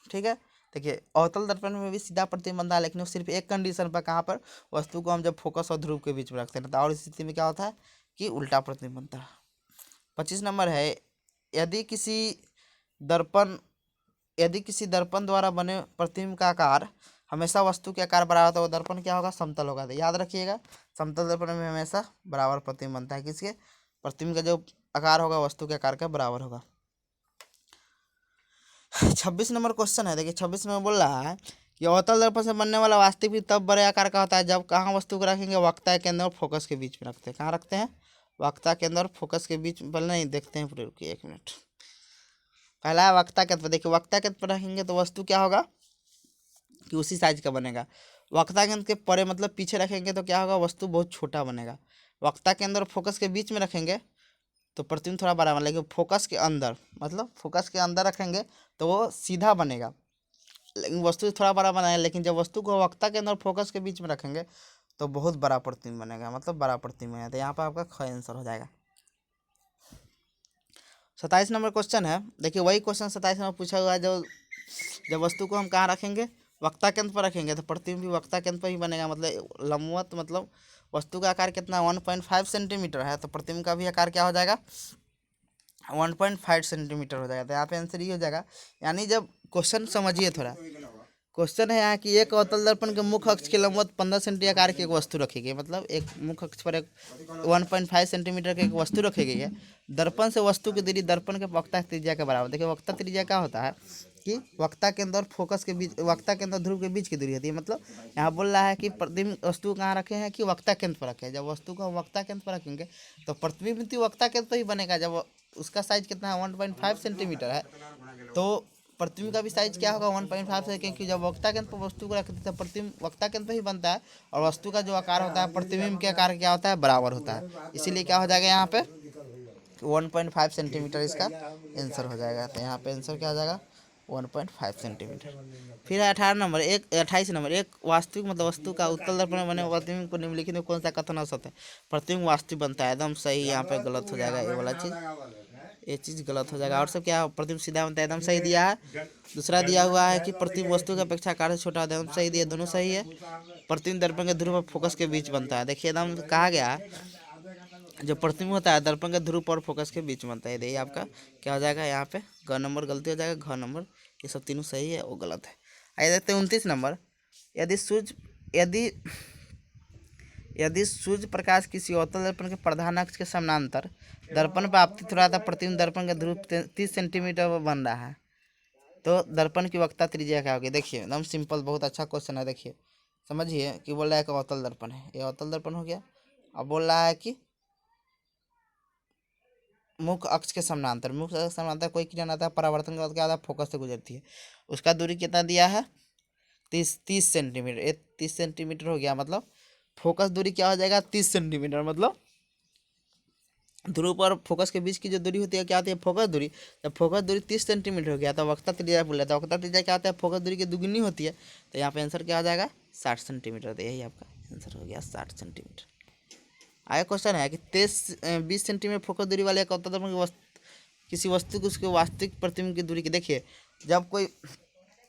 ठीक है, देखिए अवतल दर्पण में भी सीधा प्रतिबिंब बनता है, लेकिन वो सिर्फ एक कंडीशन पर, कहाँ पर, वस्तु को हम जब फोकस और ध्रुव के बीच में रखते हैं, तो और इस स्थिति में क्या होता है कि उल्टा प्रतिबिंब बनता है। 25 नंबर है, यदि किसी दर्पण यदि किसी दर्पण द्वारा बने प्रतिबिंब का आकार हमेशा वस्तु के आकार बराबर होता है, वो दर्पण क्या होगा, समतल होगा। तो याद रखिएगा, समतल दर्पण में हमेशा बराबर प्रतिबिंब बनता है। किसके, प्रतिबिंब का जो आकार होगा वस्तु के आकार का बराबर होगा। 26 नंबर क्वेश्चन है, देखिए 26 में बोल रहा है कि अवतल दर्पण से बनने वाला वास्तविक भी तब बड़े आकार का होता है जब कहाँ वस्तु को रखेंगे, वक्ता के अंदर और फोकस के बीच में रखते हैं। कहाँ रखते हैं, वक्ता के अंदर और फोकस के बीच में। पहले नहीं देखते हैं, पूरे रुकिए 1 मिनट। पहला है वक्ता केंद्र पर। देखिए वक्ता केंद्र पर रखेंगे तो वस्तु क्या होगा कि उसी साइज का बनेगा। वक्ता केंद्र के परे मतलब पीछे रखेंगे तो क्या होगा, वस्तु बहुत छोटा बनेगा। वक्ता के अंदर और फोकस के बीच में रखेंगे तो प्रतिबिंब थोड़ा बड़ा बनेगा, लेकिन फोकस के अंदर मतलब फोकस के अंदर रखेंगे तो वो सीधा बनेगा, लेकिन वस्तु थोड़ा बड़ा बनाएगा। लेकिन जब वस्तु को वक्ता के अंदर फोकस के बीच में रखेंगे तो बहुत बड़ा प्रतिबिंब बनेगा, मतलब बड़ा प्रतिबिंब बनेगा। तो यहाँ पर आपका ख आंसर हो जाएगा। 27 नंबर क्वेश्चन है, देखिए वही क्वेश्चन 27 नंबर पूछा हुआ है। जब वस्तु को हम कहाँ रखेंगे, वक्ता केंद्र पर रखेंगे तो प्रतिबिंब भी वक्ता केंद्र पर ही बनेगा। मतलब लंबवत, मतलब वस्तु का आकार कितना 1.5 सेंटीमीटर है, तो प्रतिबिंब का भी आकार क्या हो जाएगा, 1.5 सेंटीमीटर हो जाएगा। तो यहाँ पे आंसर ये हो जाएगा। यानी जब क्वेश्चन समझिए थोड़ा, क्वेश्चन है यहाँ कि एक अवतल दर्पण के मुख्य अक्ष के लंबवत 15 सेंटी आकार की एक वस्तु रखी गई। मतलब एक मुख्य अक्ष पर एक 1.5 सेंटीमीटर की एक वस्तु रखी गई है। दर्पण से वस्तु की दूरी दर्पण के वक्ता त्रिज्या के बराबर। देखिए वक्ता त्रिज्या क्या होता है कि वक्ता के अंदर फोकस के बीच, वक्ता के अंदर ध्रुव के बीच की दूरी होती है। मतलब यहाँ बोल रहा है कि प्रतिबिंब वस्तु कहाँ रखे हैं कि वक्ता केंद्र पर रखे हैं। जब वस्तु को हम वक्ता केंद्र पर रखेंगे तो प्रतिबिंब भी वक्ता केंद्र पर ही बनेगा। जब उसका साइज कितना है 1.5 सेंटीमीटर है, तो प्रतिबिंब का भी साइज क्या होगा 1.5 से, क्योंकि जब वक्ता केंद्र पर वस्तु को रखते हैं तो प्रतिबिंब वक्ता केंद्र पर ही बनता है, और वस्तु का जो आकार होता है प्रतिबिंब के आकार क्या होता है, बराबर होता है। इसीलिए क्या हो जाएगा यहाँ पे 1.5 सेंटीमीटर इसका आंसर हो जाएगा। तो यहाँ पे आंसर क्या हो जाएगा 1.5 सेंटीमीटर। फिर है 28 नंबर, एक वास्तविक मतलब वस्तु का उत्तल दर्पण में बने प्रतिबिंब को निम्नलिखित में कौन सा कथन औसत है। प्रतिबिंब वास्तविक बनता है, एकदम सही। यहाँ पे गलत हो जाएगा ये वाला चीज़, ये चीज़ गलत हो जाएगा। और सब क्या, प्रतिबिंब सीधा बनता है, एकदम सही दिया है। दूसरा दिया हुआ है कि प्रतिबिंब वस्तु की अपेक्षा आकार से छोटा होता है, एकदम सही दिया, दोनों सही है। प्रतिबिंब दर्पण के ध्रुव और फोकस के बीच बनता है। देखिए एकदम कहा गया है जो प्रतिबिंब होता है दर्पण के ध्रुव और फोकस के बीच में बनता है। ये आपका क्या हो जाएगा, यहाँ पे ग नंबर गलती हो जाएगा, घ नंबर, ये सब तीनों सही है, वो गलत है। आइए देखते हैं 29 नंबर, यदि सूर्य यदि यदि सूर्य प्रकाश किसी अवतल दर्पण के प्रधान अक्ष के समानांतर दर्पण पर आपतित हो रहा था, प्रतिबिंब दर्पण का ध्रुव 30 सेंटीमीटर पर बन रहा है, तो दर्पण की वक्ता त्रिज्या क्या होगी। देखिए एकदम सिंपल, बहुत अच्छा क्वेश्चन है। देखिए समझिए कि बोल रहा है कि अवतल दर्पण है, ये अवतल दर्पण हो गया। अब बोल रहा है कि मुख्य अक्ष के समानांतर, मुख्य अक्ष के समानांतर कोई किरण आता है, परावर्तन का क्या होता है, फोकस से गुजरती है। उसका दूरी कितना दिया है 30 सेंटीमीटर। ये 30 सेंटीमीटर हो गया, मतलब फोकस दूरी क्या हो जाएगा 30 सेंटीमीटर। मतलब ध्रुव और फोकस के बीच की जो दूरी होती है क्या होती है, फोकस दूरी। जब फोकस दूरी 30 सेंटीमीटर हो गया तो वक्ता त्रिज्या बोल रहा था, वक्ता त्रिज्या क्या होता है, फोकस दूरी की दुगुनी होती है। तो यहाँ पे आंसर क्या हो जाएगा 60 सेंटीमीटर। तो यही आपका आंसर हो गया 60 सेंटीमीटर। आगे क्वेश्चन है कि 20 सेंटीमीटर फोकस दूरी वाले एक अवतल दर्पण की किसी वस्तु की उसके वास्तविक प्रतिबिंब की दूरी की। देखिए जब कोई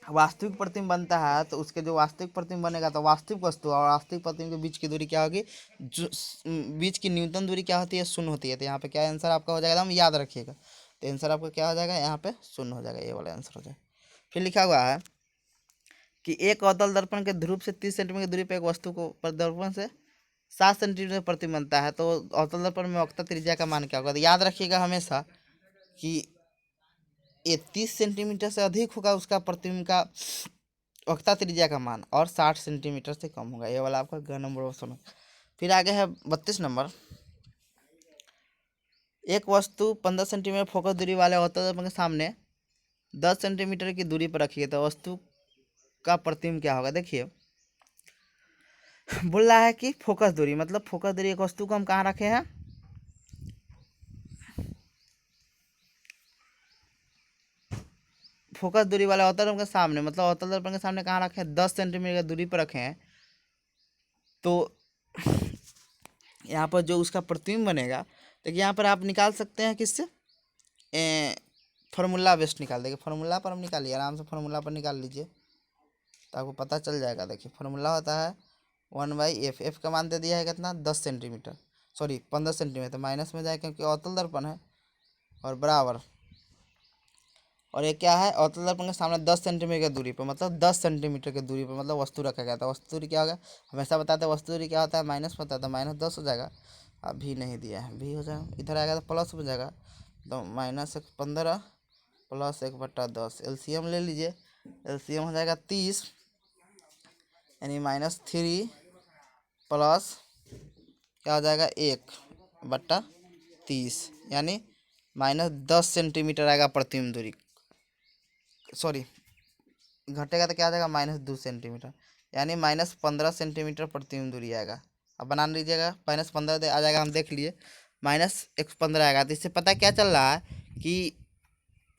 वास्तविक प्रतिबिंब बनता है तो उसके जो वास्तविक प्रतिबिंब बनेगा तो वास्तविक वस्तु और वास्तविक प्रतिबिंब के बीच की दूरी क्या होगी, जो बीच की न्यूनतम दूरी क्या होती है, शून्य होती है। तो यहाँ पे क्या आंसर आपका हो जाएगा, हम याद रखिएगा। तो आंसर आपका क्या हो जाएगा, यहाँ पे शून्य हो जाएगा, ये वाला आंसर हो जाएगा। फिर लिखा हुआ है कि एक अवतल दर्पण के ध्रुव से 30 सेंटीमीटर की दूरी पर एक वस्तु को पर दर्पण से 7 सेंटीमीटर प्रतिबिंब बनता है, तो अवतल दर्पण में वक्ता त्रिज्या का मान क्या होगा। तो याद रखिएगा हमेशा कि ये 30 सेंटीमीटर से अधिक होगा उसका प्रतिबिंब का वक्ता त्रिज्या का मान, और 60 सेंटीमीटर से कम होगा। ये वाला आपका ग नंबर ऑप्शन है। फिर आगे है 32 नंबर, एक वस्तु 15 सेंटीमीटर फोकस दूरी वाले अवतल दर्पण के सामने 10 सेंटीमीटर की दूरी पर रखी है, तो वस्तु का प्रतिबिंब क्या होगा। देखिए बोल रहा है कि फोकस दूरी, मतलब फोकस दूरी एक वस्तु को हम कहाँ रखे हैं, फोकस दूरी वाले अवतल दर्पण के सामने, मतलब अवतल दर्पण के सामने कहाँ रखे हैं, 10 सेंटीमीटर की दूरी पर रखे हैं। तो यहाँ पर जो उसका प्रतिबिंब बनेगा, देखिए यहाँ पर आप निकाल सकते हैं किससे, फार्मूला बेस्ट निकाल देंगे, फार्मूला पर हम निकालिए, आराम से फार्मूला पर निकाल लीजिए तो आपको पता चल जाएगा। देखिए फार्मूला होता है 1/f, एफ का मान दे दिया है कितना, 10 सेंटीमीटर, सॉरी 15 सेंटीमीटर, माइनस में जाए क्योंकि अवतल दर्पण है, और बराबर, और ये क्या है, अवतल दर्पण के सामने 10 सेंटीमीटर की दूरी पर, मतलब 10 सेंटीमीटर की दूरी पर मतलब वस्तु रखा गया था। वस्तु दूरी क्या होगा, हमेशा बताते हैं वस्तु दूरी क्या होता है, माइनस होता है, तो -10 हो जाएगा। अब भी नहीं दिया है, भी हो जाएगा, इधर आएगा तो प्लस हो जाएगा, तो -15 + 1/10, एलसीएम ले लीजिए, एलसीएम हो जाएगा 30, यानी -3 प्लस क्या हो जाएगा 1/30, यानी -10 सेंटीमीटर आएगा प्रतिबिंब दूरी, सॉरी घटेगा तो क्या आ जाएगा, -2 सेंटीमीटर, यानी -15 सेंटीमीटर प्रतिबिंब दूरी आएगा। अब बना लीजिएगा, -15 आ जाएगा, हम देख लिए, -115 आएगा। तो इससे पता क्या चल रहा है कि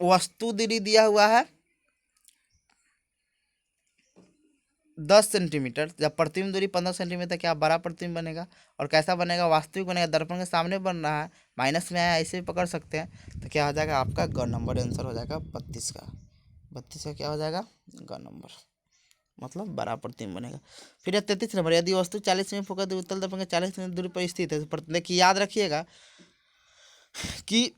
वस्तु दूरी दिया हुआ है 10 सेंटीमीटर, जब प्रतिबिंब दूरी 15 सेंटीमीटर, क्या बड़ा प्रतिबिंब बनेगा, और कैसा बनेगा, वास्तविक बनेगा, दर्पण के सामने बन रहा है, माइनस में आया, ऐसे भी पकड़ सकते हैं। तो क्या हो जाएगा आपका ग नंबर, आंसर हो जाएगा 32 का, 32 का क्या हो जाएगा ग नंबर, मतलब बड़ा प्रतिबिंब बनेगा। फिर 33 नंबर, यदि वस्तु 40 मिमी फोकस उत्तल दर्पण के 40 मिमी दूरी पर स्थित है, देखिए याद रखिएगा कि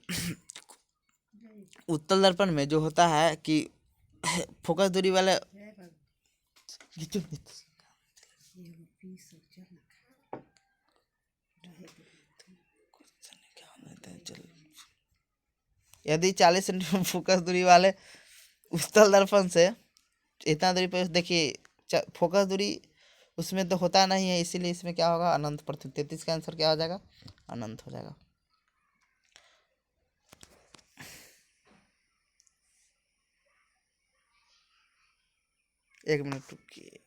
उत्तल दर्पण में जो होता है कि फोकस दूरी वाले, यदि 40 सेंटीमीटर फोकस दूरी वाले उत्तल दर्पण से इतना दूरी पर, देखिए फोकस दूरी उसमें तो होता नहीं है, इसीलिए इसमें क्या होगा, अनंत प्रतिबिंब, 33 का आंसर क्या हो जाएगा, अनंत हो जाएगा। एक मिनट रुकिए,